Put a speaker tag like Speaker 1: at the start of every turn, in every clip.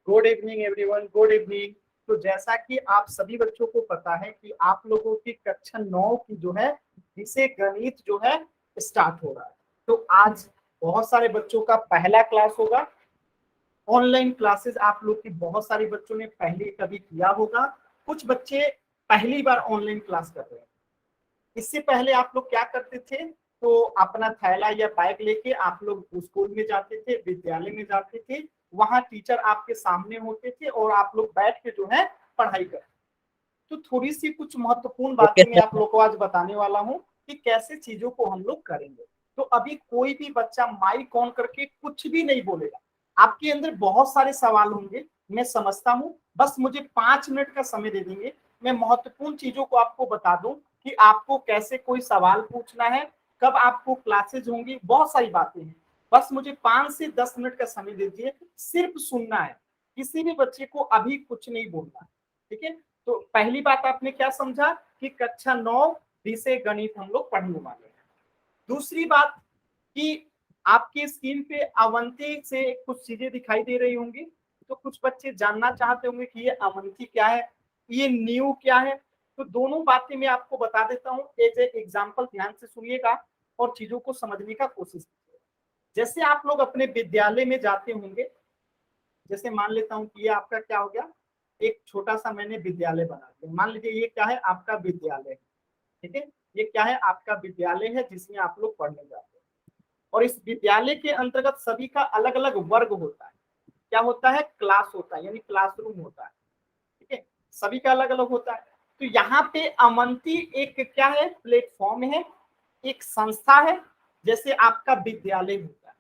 Speaker 1: Good evening everyone, good evening. तो जैसा कि आप सभी बच्चों को पता है कि आप लोगों की कक्षा 9 की जो है विषय गणित जो है स्टार्ट हो रहा है। तो आज बहुत सारे बच्चों का पहला क्लास होगा। ऑनलाइन क्लासेस आप लोग की बहुत सारे बच्चों ने पहले कभी किया होगा, कुछ बच्चे पहली बार ऑनलाइन क्लास कर रहे हैं। इससे पहले आप लोग क्या करते थे? तो अपना थैला या बैग लेके आप लोग स्कूल में जाते थे, विद्यालय में जाते थे। वहां टीचर आपके सामने होते थे और आप लोग बैठ के जो है पढ़ाई करते। तो थोड़ी सी कुछ महत्वपूर्ण
Speaker 2: ओके
Speaker 1: बातें मैं आप
Speaker 2: सर।
Speaker 1: लोग को आज बताने वाला हूँ कि कैसे चीजों को हम लोग करेंगे। तो अभी कोई भी बच्चा माइक ऑन करके कुछ भी नहीं बोलेगा। आपके अंदर बहुत सारे सवाल होंगे, मैं समझता हूँ। बस मुझे 5 मिनट का समय दे देंगे, मैं महत्वपूर्ण चीजों को आपको बता दूं कि आपको कैसे कोई सवाल पूछना है, कब आपको क्लासेज होंगी, बहुत सारी बातें हैं। बस मुझे 5 से 10 मिनट का समय दीजिए, सिर्फ सुनना है। किसी भी बच्चे को अभी कुछ नहीं बोलना है, ठीक है? तो पहली बात आपने क्या समझा कि कक्षा 9 विषय गणित हम लोग पढ़ने वाले हैं। दूसरी बात कि आपकी स्क्रीन पे अवंती से कुछ चीजें दिखाई दे रही होंगी। तो कुछ बच्चे जानना चाहते होंगे कि ये अवंती क्या है, ये न्यू क्या है। तो दोनों बातें मैं आपको बता देता हूँ एज ए एग्जाम्पल, ध्यान से सुनिएगा और चीजों को समझने का कोशिश कीजिए। जैसे आप लोग अपने विद्यालय में जाते होंगे, जैसे मान लेता हूँ कि ये आपका क्या हो गया, एक छोटा सा मैंने विद्यालय बना दिया। मान लीजिए ये क्या है, आपका विद्यालय, ठीक है? ये क्या है, आपका विद्यालय है जिसमें आप लोग पढ़ने जाते हैं। और इस विद्यालय के अंतर्गत सभी का अलग अलग वर्ग होता है। क्या होता है? क्लास होता है, यानी क्लासरूम होता है, ठीक है? सभी का अलग अलग होता है। तो यहाँ पे अमंती एक क्या है, प्लेटफॉर्म है, एक संस्था है। जैसे आपका विद्यालय होता है,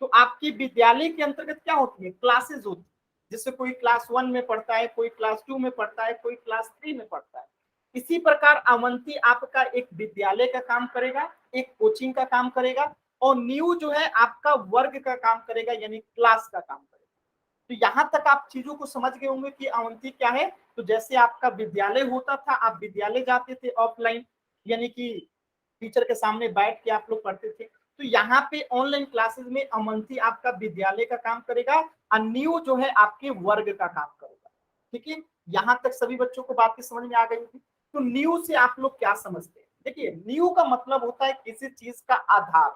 Speaker 1: तो आपकी विद्यालय के अंतर्गत क्या होती है, क्लासेस होती है। जैसे कोई क्लास 1 में पढ़ता है, कोई क्लास 2 में पढ़ता है, कोई क्लास 3 में पढ़ता है। इसी प्रकार अवंती आपका एक विद्यालय का काम करेगा, एक कोचिंग का काम करेगा, और न्यू जो है आपका वर्ग का काम करेगा, यानी क्लास का काम करेगा। तो यहां तक आप चीजों को समझ गए होंगे कि अवंती क्या है। तो जैसे आपका विद्यालय होता था, आप विद्यालय जाते थे ऑफलाइन, यानी कि टीचर के सामने बैठ के आप लोग पढ़ते थे। तो यहाँ पे ऑनलाइन क्लासेस में अवंती आपका विद्यालय का काम करेगा और न्यू जो है आपके वर्ग का काम करेगा, ठीक है? यहाँ तक सभी बच्चों को बातें समझ में आ गई थी। तो न्यू से आप लोग क्या समझते हैं? देखिए, न्यू का मतलब होता है किसी चीज का आधार।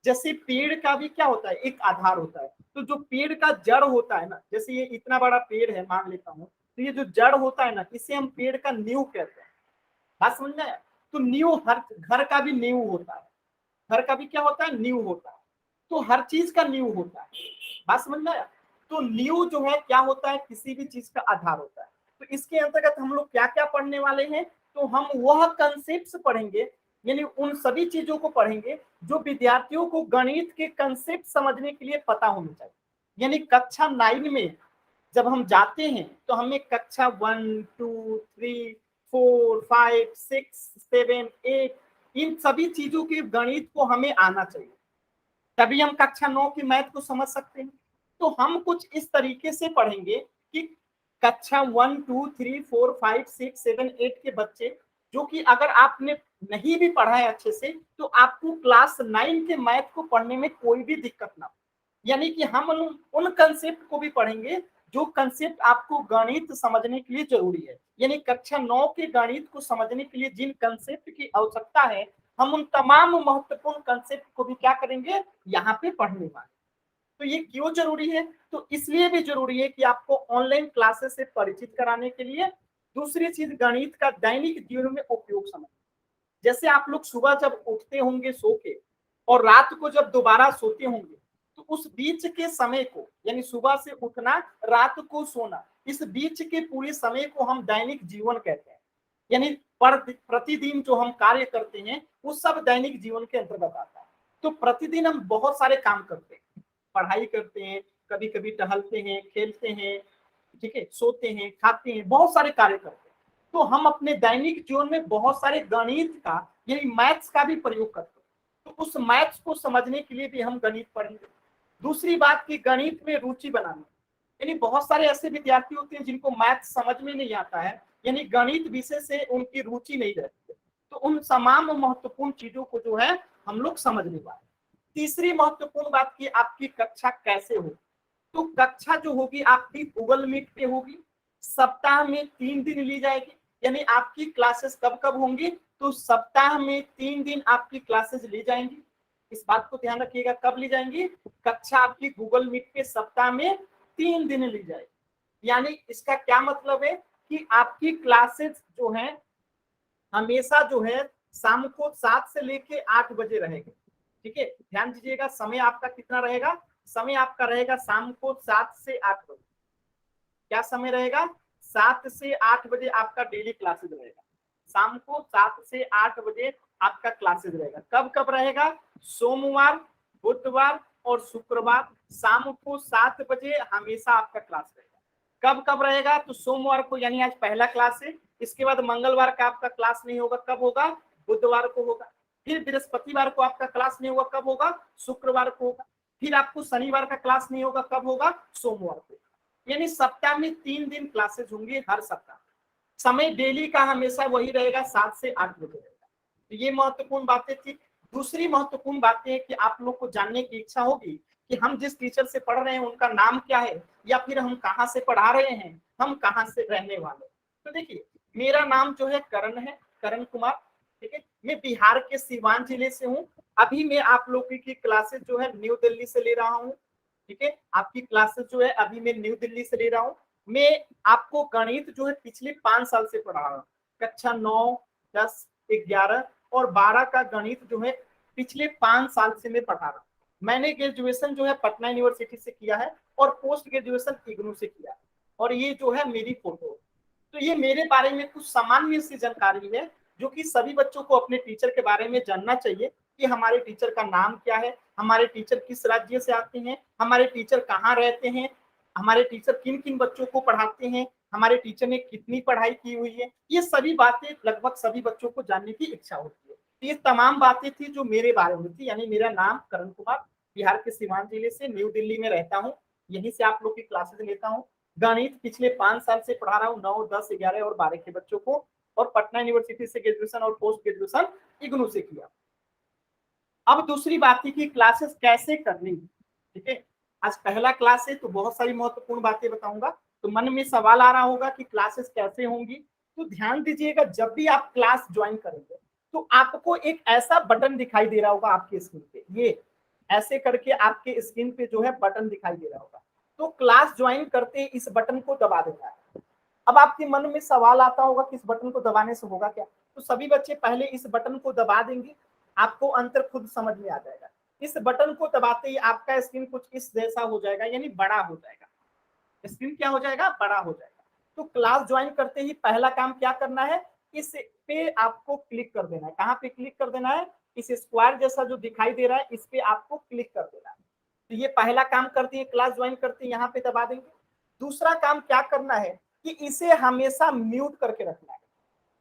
Speaker 1: जैसे पेड़ का भी क्या होता है, एक आधार होता है। तो जो पेड़ का जड़ होता है ना, जैसे ये इतना बड़ा पेड़ है मान लेता हूँ, तो ये जो जड़ होता है ना, इसे हम पेड़ का नींव कहते हैं। बात समझ में आया? तो नींव, हर घर का भी नींव होता है। घर का भी क्या होता है, नींव होता है। तो हर चीज का नींव होता है। बात समझ में आया? तो नींव जो है क्या होता है, किसी भी चीज का आधार होता है। तो इसके अंतर्गत हम लोग क्या क्या पढ़ने वाले हैं? तो हम वह कंसेप्ट पढ़ेंगे, यानी उन सभी चीजों को पढ़ेंगे जो विद्यार्थियों को गणित के कंसेप्ट समझने के लिए पता होना चाहिए। यानी कक्षा 9 में जब हम जाते हैं तो हमें कक्षा 1, 2, 3, 4, 5, 6, 7, 8 इन सभी चीजों के गणित को हमें आना चाहिए, तभी हम कक्षा 9 की मैथ को समझ सकते हैं। तो हम कुछ इस तरीके से पढ़ेंगे कि कक्षा 1, 2, 3, 4, 5, 6, 7, 8 के बच्चे, जो कि अगर आपने नहीं भी पढ़ा है अच्छे से, तो आपको क्लास 9 के मैथ को पढ़ने में कोई भी दिक्कत ना हो। यानी कि हम उन कंसेप्ट को भी पढ़ेंगे जो कंसेप्ट आपको गणित समझने के लिए जरूरी है। यानी कक्षा 9 के गणित को समझने के लिए जिन कंसेप्ट की आवश्यकता है, हम उन तमाम महत्वपूर्ण कंसेप्ट को भी क्या करेंगे, यहाँ पे पढ़ने वाले। तो ये क्यों जरूरी है? तो इसलिए भी जरूरी है कि आपको ऑनलाइन क्लासेस से परिचित कराने के लिए। दूसरी चीज, गणित का दैनिक जीवन में उपयोग समझ। जैसे आप लोग सुबह जब उठते होंगे सो के, और रात को जब दोबारा सोते होंगे, तो उस बीच के समय को, यानी सुबह से उठना, रात को सोना, इस बीच के पूरे समय को हम दैनिक जीवन कहते हैं। यानी प्रतिदिन जो हम कार्य करते हैं वो सब दैनिक जीवन के अंतर्गत आता है। तो प्रतिदिन हम बहुत सारे काम करते हैं, पढ़ाई करते हैं, कभी कभी टहलते हैं, खेलते हैं, ठीक है, सोते हैं, खाते हैं, बहुत सारे कार्य करते हैं। तो हम अपने दैनिक जीवन में बहुत सारे गणित का, यानी मैथ्स का भी प्रयोग करते हैं। तो उस मैथ्स को समझने के लिए भी हम गणित पढ़ेंगे। दूसरी बात की गणित में रुचि बनाना, यानी बहुत सारे ऐसे विद्यार्थी होते हैं जिनको मैथ समझ में नहीं आता है, यानी गणित विषय से उनकी रुचि नहीं रहती है। तो उन तमाम महत्वपूर्ण चीजों को जो है हम लोग समझने वाले। तीसरी महत्वपूर्ण बात की आपकी कक्षा कैसे हो, तो कक्षा जो होगी आपकी गूगल मीट पे होगी, सप्ताह में 3 दिन ली जाएगी। यानी आपकी क्लासेस कब कब होंगी, तो सप्ताह में 3 दिन आपकी क्लासेस ली जाएंगी। इस बात को ध्यान रखिएगा, कब ली जाएंगी, कक्षा आपकी गूगल मीट पे सप्ताह में 3 दिन ली जाएगी। यानी इसका क्या मतलब है कि आपकी क्लासेस जो है हमेशा जो है शाम को 7 से लेके 8 बजे रहेगी। ठीक है, ध्यान दीजिएगा, समय आपका कितना रहेगा, समय आपका रहेगा शाम को 7 से 8 बजे। क्या समय रहेगा, 7 से 8 बजे आपका डेली क्लासेस रहेगा। शाम को 7 से 8 बजे आपका क्लासेस रहेगा। कब कब रहेगा, सोमवार, बुधवार और शुक्रवार शाम को 7 बजे हमेशा आपका क्लास रहेगा। कब कब रहेगा, तो सोमवार को, यानी आज पहला क्लास है, इसके बाद मंगलवार का आपका क्लास नहीं होगा, कब होगा, बुधवार को होगा। फिर बृहस्पतिवार को आपका क्लास नहीं होगा, कब होगा, शुक्रवार को होगा। फिर आपको शनिवार का क्लास नहीं होगा, कब होगा, सोमवार को। यानी सप्ताह में 3 दिन क्लासेस होंगी हर सप्ताह। समय डेली का हमेशा वही रहेगा, 7 से 8 बजे रहेगा। तो ये महत्वपूर्ण बातें थी। दूसरी महत्वपूर्ण बातें कि आप लोग को जानने की इच्छा होगी कि हम जिस टीचर से पढ़ रहे हैं उनका नाम क्या है, या फिर हम कहाँ से पढ़ा रहे हैं, हम कहाँ से रहने वाले। तो देखिए, मेरा नाम जो है करण है, करण कुमार। ठीक है, मैं बिहार के सीवान जिले से हूँ। अभी मैं आप लोगों की क्लासेस जो है न्यू दिल्ली से ले रहा हूँ। ठीक है, आपकी क्लासेस जो है अभी मैं न्यू दिल्ली से ले रहा हूँ। मैं आपको गणित जो है पिछले 5 साल से पढ़ा रहा हूँ। कक्षा 9, 10, 11 और 12 का गणित जो है पिछले 5 साल से मैं पढ़ा रहा हूँ। मैंने ग्रेजुएशन जो है पटना यूनिवर्सिटी से किया है और पोस्ट ग्रेजुएशन इग्नू से किया है। और ये जो है मेरी फोटो। तो ये मेरे बारे में कुछ सामान्य सी जानकारी है जो कि सभी बच्चों को अपने टीचर के बारे में जानना चाहिए कि हमारे टीचर का नाम क्या है, हमारे टीचर किस राज्य से आते हैं, हमारे टीचर कहाँ रहते हैं, हमारे टीचर किन किन बच्चों को पढ़ाते हैं, हमारे टीचर ने कितनी पढ़ाई की हुई है। ये सभी बातें लगभग सभी बच्चों को जानने की इच्छा होती है। तो ये तमाम बातें थी जो मेरे बारे में थी। यानी मेरा नाम करण कुमार, बिहार के सीवान जिले से, न्यू दिल्ली में रहता हूँ। यहीं से आप लोग की क्लासेस लेता हूँ। गणित पिछले 5 साल से पढ़ा रहा हूँ 9, 10, 11 और 12 के बच्चों को। और पटना यूनिवर्सिटी से ग्रेजुएशन और पोस्ट ग्रेजुएशन इग्नू से किया। अब दूसरी बात थी कि क्लासेस कैसे करनी। ठीक है, आज पहला क्लास है तो बहुत सारी महत्वपूर्ण बातें बताऊंगा। तो मन में सवाल आ रहा होगा कि क्लासेस कैसे होंगी। तो ध्यान दीजिएगा, जब भी आप क्लास ज्वाइन करेंगे तो आपको एक ऐसा बटन दिखाई दे रहा होगा आपके स्क्रीन पे, ये ऐसे करके आपके स्क्रीन पे जो है बटन दिखाई दे रहा होगा। तो क्लास ज्वाइन करते इस बटन को दबा देना है। अब आपके मन में सवाल आता होगा कि इस बटन को दबाने से होगा क्या। तो सभी बच्चे पहले इस बटन को दबा देंगे, आपको अंतर खुद समझ में आ जाएगा। इस बटन को दबाते ही आपका स्क्रीन कुछ इस जैसा हो जाएगा, यानी बड़ा हो जाएगा। स्क्रीन क्या हो जाएगा, बड़ा हो जाएगा। तो क्लास ज्वाइन करते ही पहला काम क्या करना है, इस पे आपको क्लिक कर देना है। कहाँ पे क्लिक कर देना है, इस स्क्वायर जैसा जो दिखाई दे रहा है इस पे आपको क्लिक कर देना है। तो ये पहला काम करते हैं, क्लास ज्वाइन करते हैं, यहाँ पे दबा देंगे। दूसरा काम क्या करना है कि इसे हमेशा म्यूट करके रखना है।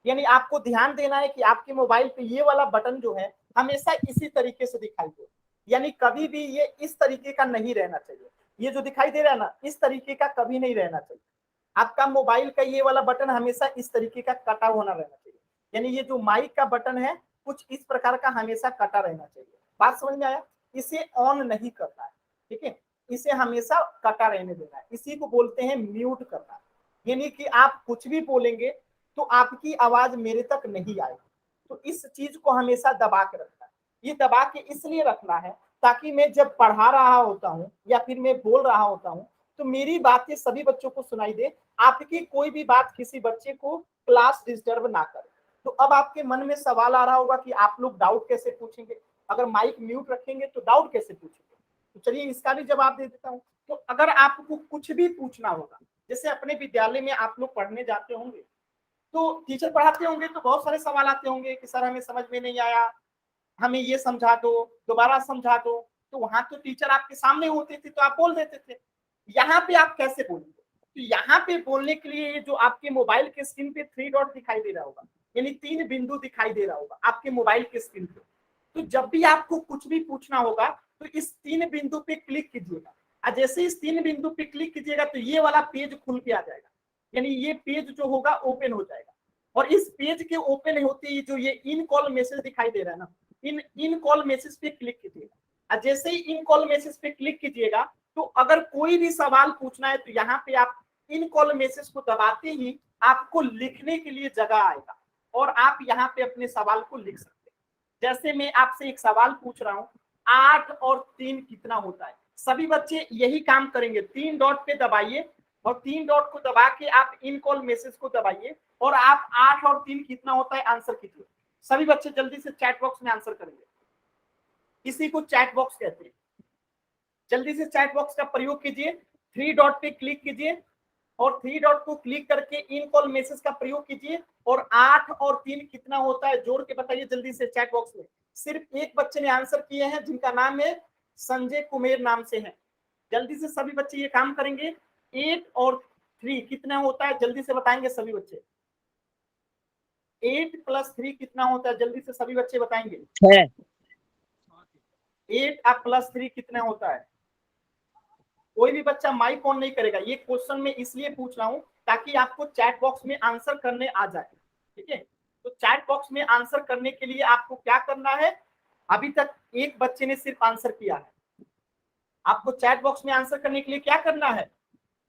Speaker 1: यानी आपको ध्यान देना है कि आपके मोबाइल पे ये वाला बटन जो है हमेशा इसी तरीके से दिखाई दे। यानी कभी भी ये इस तरीके का नहीं रहना चाहिए। ये जो दिखाई दे रहा है ना, इस तरीके का कभी नहीं रहना चाहिए। आपका मोबाइल का ये वाला बटन हमेशा इस तरीके का कटा होना रहना चाहिए। यानी ये जो माइक का बटन है कुछ इस प्रकार का हमेशा कटा रहना चाहिए। बात समझ में आया, इसे ऑन नहीं करना है। ठीक है, इसे हमेशा कटा रहने देना है। इसी को बोलते हैं म्यूट करना। यानी कि आप कुछ भी बोलेंगे तो आपकी आवाज मेरे तक नहीं आएगी। तो इस चीज को हमेशा दबा के रखना है। ये दबा के इसलिए रखना है ताकि मैं जब पढ़ा रहा होता हूँ या फिर मैं बोल रहा होता हूँ तो मेरी बातें सभी बच्चों को सुनाई दे, आपकी कोई भी बात किसी बच्चे को क्लास डिस्टर्ब ना करे। तो अब आपके मन में सवाल आ रहा होगा कि आप लोग डाउट कैसे पूछेंगे, अगर माइक म्यूट रखेंगे तो डाउट कैसे पूछेंगे। तो चलिए इसका भी जवाब दे देता हूँ। तो अगर आपको कुछ भी पूछना होगा, जैसे अपने विद्यालय में आप लोग पढ़ने जाते होंगे तो टीचर पढ़ाते होंगे तो बहुत सारे सवाल आते होंगे कि सर हमें समझ में नहीं आया, हमें ये समझा दो, दोबारा समझा दो। तो वहां तो टीचर आपके सामने होते थे तो आप बोल देते थे। यहाँ पे आप कैसे बोलेंगे, तो यहाँ पे बोलने के लिए जो आपके मोबाइल के स्क्रीन पे 3 डॉट दिखाई दे रहा होगा, यानी 3 बिंदु दिखाई दे रहा होगा आपके मोबाइल के स्क्रीन पे। तो जब भी आपको कुछ भी पूछना होगा तो इस 3 बिंदु पे क्लिक कीजिएगा। और जैसे इस 3 बिंदु पे क्लिक कीजिएगा तो ये वाला पेज खुल के आ जाएगा। यानी ये पेज जो होगा ओपन हो जाएगा। और इस पेज के ओपन होते ही जो ये इन कॉल मैसेज दिखाई दे रहा है ना, इन कॉल मैसेज पे क्लिक कीजिएगा। और जैसे ही इन कॉल मैसेज पे क्लिक कीजिएगा तो अगर कोई भी सवाल पूछना है तो यहाँ पे आप इन कॉल मैसेज को दबाते ही आपको लिखने के लिए जगह आएगा और आप यहाँ पे अपने सवाल को लिख सकते हैं। जैसे मैं आपसे एक सवाल पूछ रहा हूँ, 8 और 3 कितना होता है? सभी बच्चे यही काम करेंगे, 3 डॉट पे दबाइए और 3 डॉट को दबा के आप इन कॉल मैसेज को दबाइए और आप 8 और 3 कितना होता है आंसर कीजिए। सभी बच्चे जल्दी से चैट बॉक्स में आंसर करेंगे। इसी को चैट बॉक्स कहते हैं। जल्दी से चैट बॉक्स का प्रयोग कीजिए, 3 डॉट पे क्लिक कीजिए और 3 डॉट को क्लिक करके इन कॉल मैसेज का प्रयोग कीजिए और 8 और 3 कितना होता है जोड़ के बताइए जल्दी से चैट बॉक्स में। सिर्फ एक बच्चे ने आंसर किए हैं जिनका नाम है संजय कुमेर नाम से है। जल्दी से सभी बच्चे ये काम करेंगे। 8 और 3 कितना होता है जल्दी से बताएंगे सभी बच्चे। 8 + 3 कितना होता है जल्दी से सभी बच्चे बताएंगे। 8 + 3 कितना होता है? कोई भी बच्चा माइक ऑन नहीं करेगा। ये क्वेश्चन मैं इसलिए पूछ रहा हूं ताकि आपको चैट बॉक्स में आंसर करने आ जाए। ठीक है, तो चैट बॉक्स में आंसर करने के लिए आपको क्या करना है? अभी तक एक बच्चे ने सिर्फ आंसर किया है। आपको चैट बॉक्स में आंसर करने के लिए क्या करना है?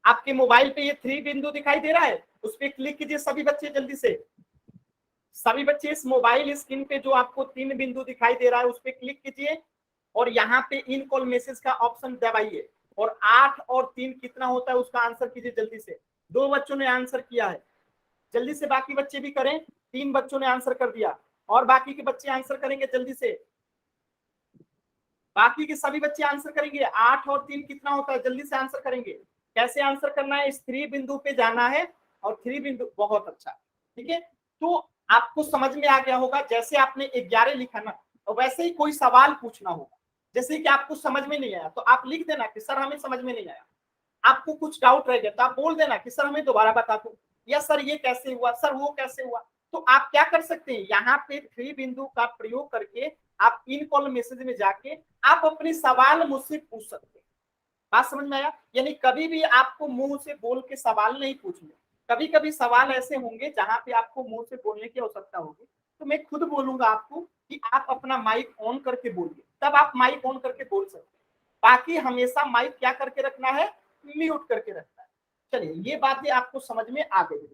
Speaker 1: आपके मोबाइल पे ये 3 बिंदु दिखाई दे रहा है, उस पर क्लिक कीजिए सभी बच्चे जल्दी से। सभी बच्चे इस मोबाइल स्क्रीन पे जो आपको 3 बिंदु दिखाई दे रहा है उस पर क्लिक कीजिए और यहाँ पे इन कॉल मैसेज का ऑप्शन दबाइए और 8 और 3 कितना होता है उसका आंसर कीजिए जल्दी से। 2 बच्चों ने आंसर किया है, जल्दी से बाकी बच्चे भी करें। 3 बच्चों ने आंसर कर दिया और बाकी के बच्चे आंसर करेंगे जल्दी से। बाकी के सभी बच्चे आंसर करेंगे। 8 और 3 कितना होता है जल्दी से आंसर करेंगे। कैसे आंसर करना है? इस 3 बिंदु पे जाना है और 3 बिंदु, बहुत अच्छा। ठीक है, तो आपको समझ में आ गया होगा। जैसे आपने 11 लिखा ना, तो वैसे ही कोई सवाल पूछना होगा। जैसे कि आपको समझ में नहीं आया तो आप लिख देना कि सर हमें समझ में नहीं आया। आपको कुछ डाउट रह गया तो आप बोल देना कि सर हमें दोबारा बता दो, या सर ये कैसे हुआ, सर वो कैसे हुआ। तो आप क्या कर सकते हैं, यहाँ पे 3 बिंदु का प्रयोग करके आप इन कॉल मैसेज में जाके आप अपने सवाल मुझसे पूछ सकते हैं। बात समझ में आया? यानी कभी भी आपको मुंह से बोल के सवाल नहीं पूछने। कभी कभी सवाल ऐसे होंगे जहां पे आपको मुंह से बोलने की आवश्यकता होगी, तो मैं खुद बोलूंगा आपको कि आप अपना माइक ऑन करके बोलिए, तब आप माइक ऑन करके बोल सकते हैं। बाकी हमेशा माइक क्या करके रखना है? म्यूट करके रखना है। चलिए, ये बातें आपको समझ में आ गई।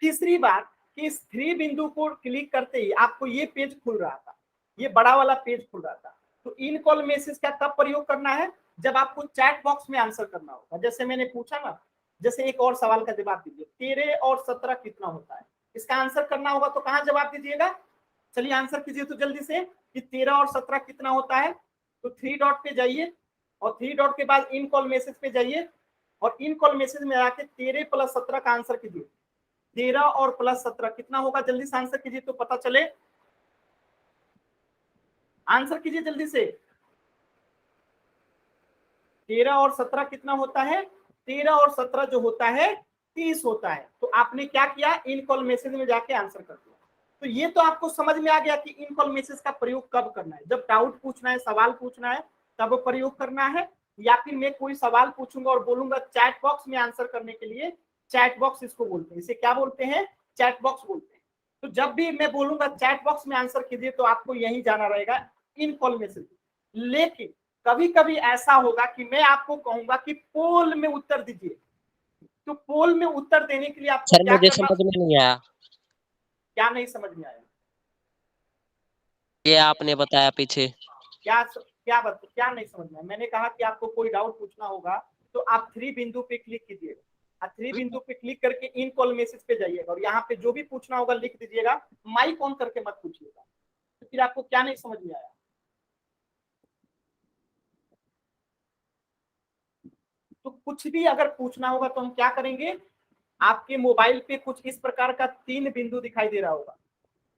Speaker 1: तीसरी बात कि इस 3 बिंदु को क्लिक करते ही आपको ये पेज खुल रहा था, ये बड़ा वाला पेज खुल रहा था। तो इन कॉल मैसेज का कब प्रयोग करना है? जब आपको चैट बॉक्स में आंसर करना होगा। जैसे मैंने पूछा ना, जैसे एक और सवाल का जवाब दीजिए, 13 और 17 कितना होता है? इसका आंसर करना होगा तो कहाँ जवाब दीजिएगा? चलिए आंसर कीजिए तो जल्दी से कि 13 और 17 कितना होता है। तो 3 डॉट पे जाइए और 3 डॉट के बाद इन कॉल मैसेज पे जाइए और इन कॉल मैसेज में आके 13 + 17 का आंसर कीजिए। 13 और +17 कितना होगा? जल्दी से आंसर कीजिए तो पता चले। आंसर कीजिए जल्दी से। 13 और 17 कितना होता है? 13 और 17 जो होता है 30 होता है। तो आपने क्या किया? इन कॉल मैसेज में जाके आंसर कर दिया। तो ये तो आपको समझ में आ गया कि इन कॉल मैसेज का प्रयोग कब करना है। जब डाउट पूछना है, सवाल पूछना है, तब प्रयोग करना है, या फिर मैं कोई सवाल पूछूंगा और बोलूंगा चैट बॉक्स में आंसर करने के लिए। चैट बॉक्स इसको बोलते हैं, इसे क्या बोलते हैं? चैट बॉक्स बोलते हैं। तो जब भी मैं बोलूंगा चैट बॉक्स में आंसर कीजिए तो आपको यही जाना रहेगा, इन कॉल मैसेज। लेकिन कभी कभी ऐसा होगा कि मैं आपको कहूंगा कि पोल में उत्तर दीजिए। तो पोल में उत्तर देने के लिए आपको
Speaker 2: सर
Speaker 1: क्या
Speaker 2: मुझे
Speaker 1: करना?
Speaker 2: समझ में नहीं आया,
Speaker 1: क्या नहीं समझ में आया?
Speaker 2: ये आपने बताया पीछे।
Speaker 1: क्या नहीं समझ में आया? मैंने कहा कि आपको कोई डाउट पूछना होगा तो आप 3 बिंदु पे क्लिक कीजिएगा। 3 बिंदु पे क्लिक करके इन कॉल मैसेज पे जाइएगा और यहाँ पे जो भी पूछना होगा लिख दीजिएगा। माइक ऑन करके मत पूछिएगा। तो फिर आपको क्या नहीं समझ में आया? तो कुछ भी अगर पूछना होगा तो हम क्या करेंगे? आपके मोबाइल पे कुछ इस प्रकार का 3 बिंदु दिखाई दे रहा होगा,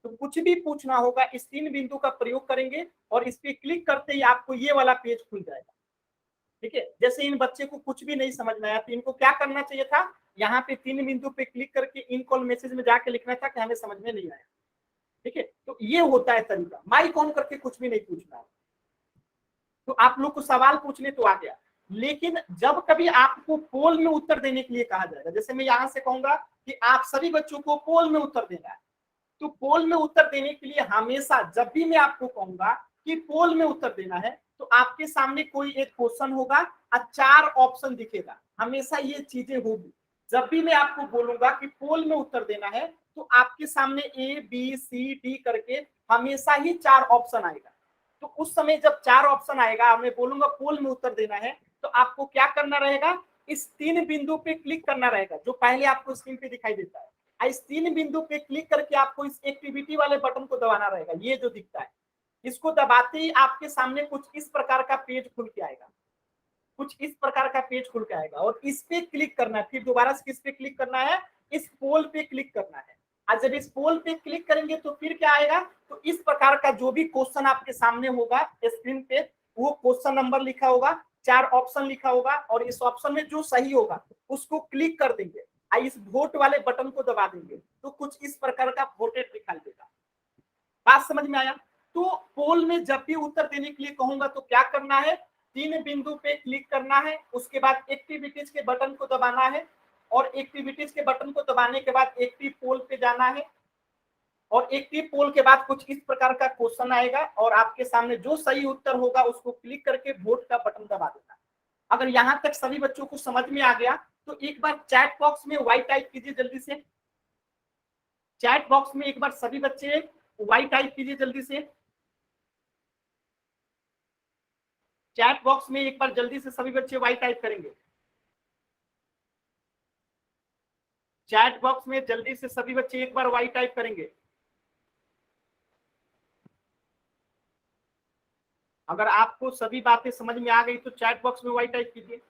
Speaker 1: तो कुछ भी पूछना होगा इस 3 बिंदु का प्रयोग करेंगे और इस पे क्लिक करते ही आपको ये वाला पेज खुल जाएगा। ठीक है, जैसे इन बच्चे को कुछ भी नहीं समझ में आया तो इनको क्या करना चाहिए था? यहाँ पे 3 बिंदु पे क्लिक करके इन कॉल मैसेज में जाके लिखना था कि हमें समझ में नहीं आया। ठीक है, तो ये होता है तरीका। माइक ऑन करके कुछ भी नहीं पूछना है। तो आप लोग को सवाल पूछने तो आ गया, लेकिन जब कभी आपको पोल में उत्तर देने के लिए कहा जाएगा, जैसे मैं यहाँ से कहूंगा कि आप सभी बच्चों को पोल में उत्तर देना है, तो पोल में उत्तर देने के लिए हमेशा जब भी मैं आपको कहूंगा कि पोल में उत्तर देना है, तो आपके सामने कोई एक क्वेश्चन होगा और 4 ऑप्शन दिखेगा। हमेशा ये चीजें होगी। जब भी मैं आपको बोलूंगा कि पोल में उत्तर देना है, तो आपके सामने ए बी सी डी करके हमेशा ही 4 ऑप्शन आएगा। तो उस समय जब 4 ऑप्शन आएगा, मैं बोलूंगा पोल में उत्तर देना है, तो आपको क्या करना रहेगा, इस 3 बिंदु पे क्लिक करना रहेगा जो पहले आपको स्क्रीन पे दिखाई देता है। इस 3 बिंदु पे क्लिक करके आपको इस एक्टिविटी वाले बटन को दबाना रहेगा, ये जो दिखता है। इसको दबाते ही आपके सामने कुछ इस प्रकार का पेज खुल के आएगा, कुछ इस प्रकार का पेज खुल के आएगा, और इस पे क्लिक करना है। फिर दोबारा से किस पे क्लिक करना है, इस पोल पे क्लिक करना है। और जब इस पोल पे क्लिक करेंगे तो फिर क्या आएगा, तो इस प्रकार का जो भी क्वेश्चन आपके सामने होगा स्क्रीन पे, वो क्वेश्चन नंबर लिखा होगा, 4 ऑप्शन लिखा होगा, और इस ऑप्शन में जो सही होगा उसको क्लिक कर देंगे, इस वोट वाले बटन को दबा देंगे, तो कुछ इस प्रकार का वोटेड दिखाई देगा। बात समझ में आया? तो पोल में जब भी उत्तर देने के लिए कहूंगा तो क्या करना है, 3 बिंदु पे क्लिक करना है, उसके बाद एक्टिविटीज के बटन को दबाना है, और एक्टिविटीज के बटन को दबाने के बाद एक्टिव पोल पे जाना है, और एक्टिव पोल के बाद कुछ इस प्रकार का क्वेश्चन आएगा, और आपके सामने जो सही उत्तर होगा उसको क्लिक करके वोट का बटन दबा देना। अगर यहां तक सभी बच्चों को समझ में आ गया तो एक बार चैट बॉक्स में वाई टाइप कीजिए जल्दी से। चैट बॉक्स में एक बार सभी बच्चे वाई टाइप कीजिए जल्दी से। चैट बॉक्स में एक बार जल्दी से सभी बच्चे वाई टाइप करेंगे। चैट बॉक्स में जल्दी से सभी बच्चे एक बार वाई टाइप करेंगे। अगर आपको सभी बातें समझ में आ गई तो चैट बॉक्स में वाई टाइप कीजिए।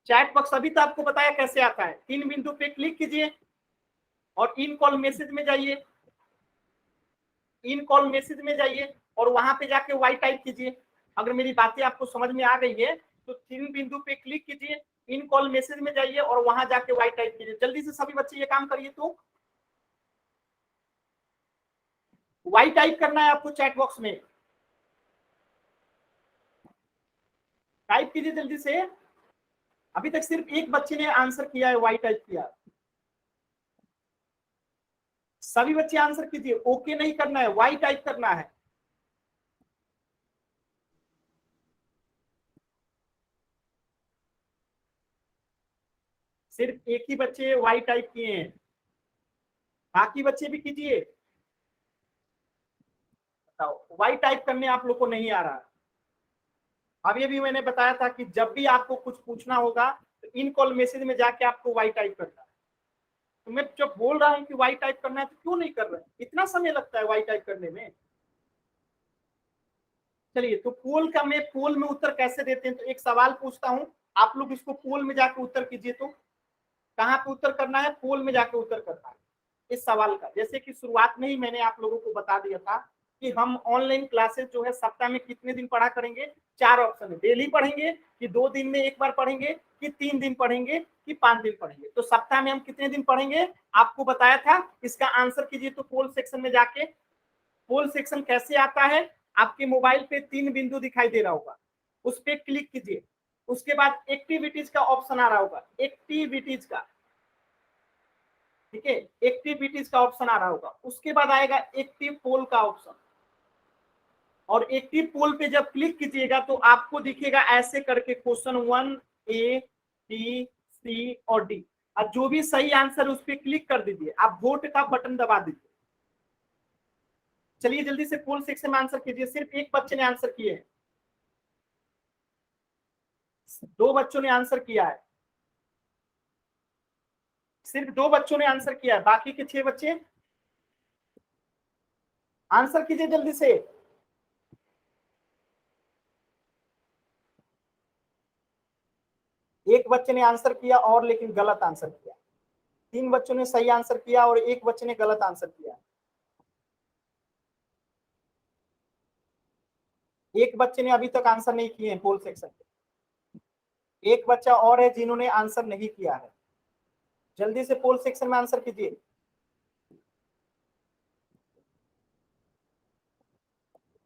Speaker 1: चैट बॉक्स अभी तो आपको बताया कैसे आता है, 3 बिंदु पे क्लिक कीजिए और इन कॉल मैसेज में जाइए, इन कॉल मैसेज में जाइए और वहां पे जाके वाई टाइप कीजिए। अगर मेरी बातें आपको समझ में आ गई है तो 3 बिंदु पे क्लिक कीजिए, इन कॉल मैसेज में जाइए और वहां जाके वाई टाइप कीजिए। जल्दी से सभी बच्चे ये काम करिए। तो वाई टाइप करना है आपको चैट बॉक्स में, टाइप कीजिए जल्दी से। अभी तक सिर्फ एक बच्चे ने आंसर किया है, वाई टाइप किया। सभी बच्चे आंसर कीजिए, ओके नहीं करना है, वाई टाइप करना है। सिर्फ एक ही बच्चे वाई टाइप किए हैं, बाकी बच्चे भी कीजिए। बताओ, वाई टाइप करने आप लोग को नहीं आ रहा। अभी अभी मैंने बताया था कि जब भी आपको कुछ पूछना होगा तो इन कॉल मैसेज में जाके आपको वाई टाइप करना है। तो मैं जब बोल रहा हूँ कि वाई टाइप करना है तो क्यों नहीं कर रहे? इतना समय लगता है वाई टाइप करने में। चलिए, तो पोल का, मैं पोल में उत्तर कैसे देते हैं, तो एक सवाल पूछता हूँ, आप लोग इसको पोल में जाके उत्तर कीजिए। तो कहाँ पे उत्तर करना है? पोल में जाके उत्तर करना है इस सवाल का। जैसे कि शुरुआत में ही मैंने आप लोगों को बता दिया था कि हम ऑनलाइन क्लासेस जो है सप्ताह में कितने दिन पढ़ा करेंगे, 4 ऑप्शन है। डेली पढ़ेंगे कि 2 दिन में एक बार पढ़ेंगे कि 3 दिन पढ़ेंगे कि 5 दिन पढ़ेंगे। तो सप्ताह में हम कितने दिन पढ़ेंगे आपको बताया था, इसका आंसर कीजिए। तो पोल सेक्शन में जाके, पोल सेक्शन कैसे आता है, आपके मोबाइल पे 3 बिंदु दिखाई दे रहा होगा, उस पर क्लिक कीजिए। उसके बाद एक्टिविटीज का ऑप्शन आ रहा होगा, एक्टिविटीज का, ठीक है, एक्टिविटीज का ऑप्शन आ रहा होगा। उसके बाद आएगा एक्टिव पोल का ऑप्शन, और एक्टिव पोल पे जब क्लिक कीजिएगा तो आपको दिखेगा ऐसे करके क्वेश्चन 1 ए बी सी और डी, और जो भी सही आंसर उस पर क्लिक कर दीजिए, आप वोट का बटन दबा दीजिए। चलिए जल्दी से पोल सेक्शन में आंसर कीजिए। सिर्फ एक बच्चे ने आंसर किए हैं, 2 बच्चों ने आंसर किया है, सिर्फ 2 बच्चों ने आंसर किया है, बाकी के 6 बच्चे आंसर कीजिए जल्दी से। एक बच्चे ने आंसर किया और लेकिन गलत आंसर किया, 3 बच्चों ने सही आंसर किया और एक बच्चे ने गलत आंसर किया। एक बच्चे ने अभी तक आंसर नहीं किए हैं पोल सेक्शन पे, एक बच्चा और है जिन्होंने आंसर नहीं किया है। जल्दी से पोल सेक्शन में आंसर कीजिए।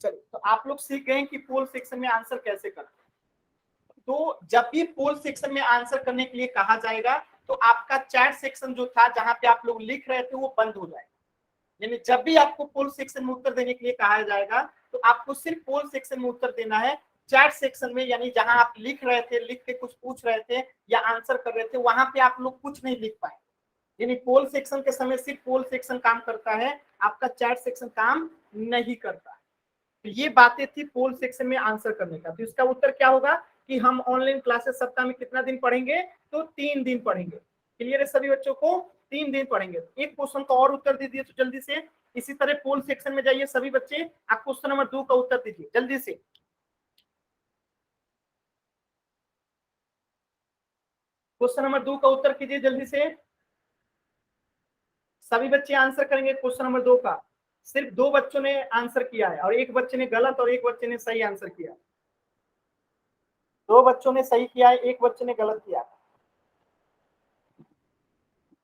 Speaker 1: चलिए, तो आप लोग सीख गए कि पोल सेक्शन में आंसर कैसे करते हैं। तो जब भी पोल सेक्शन में आंसर करने के लिए कहा जाएगा तो आपका चैट सेक्शन जो था जहां पे आप लोग लिख रहे थे वो बंद हो जाएगा। यानी जब भी आपको पोल सेक्शन में उत्तर देने के लिए कहा जाएगा तो आपको सिर्फ पोल सेक्शन में उत्तर देना है। चैट सेक्शन में यानी जहां आप लिख रहे थे, लिख के कुछ पूछ रहे थे या आंसर कर रहे थे, वहां पे आप लोग कुछ नहीं लिख पाए। यानी पोल सेक्शन के समय सिर्फ पोल सेक्शन काम करता है, आपका चैट सेक्शन काम नहीं करता। तो ये बातें थी पोल सेक्शन में आंसर करने का। तो इसका उत्तर क्या होगा कि हम ऑनलाइन क्लासेस सप्ताह में कितना दिन पढ़ेंगे, तो 3 दिन पढ़ेंगे। क्लियर है सभी बच्चों को? 3 दिन पढ़ेंगे। एक क्वेश्चन का और उत्तर दीजिए तो जल्दी से। इसी तरह पोल सेक्शन में जाइए सभी बच्चे, आप क्वेश्चन नंबर 2 का उत्तर दीजिए जल्दी से। क्वेश्चन नंबर 2 का उत्तर कीजिए जल्दी से। सभी बच्चे आंसर करेंगे क्वेश्चन नंबर 2 का। सिर्फ 2 बच्चों ने आंसर किया है और एक बच्चे ने गलत और एक बच्चे ने सही आंसर किया। 2 बच्चों ने सही किया है, एक बच्चे ने गलत किया।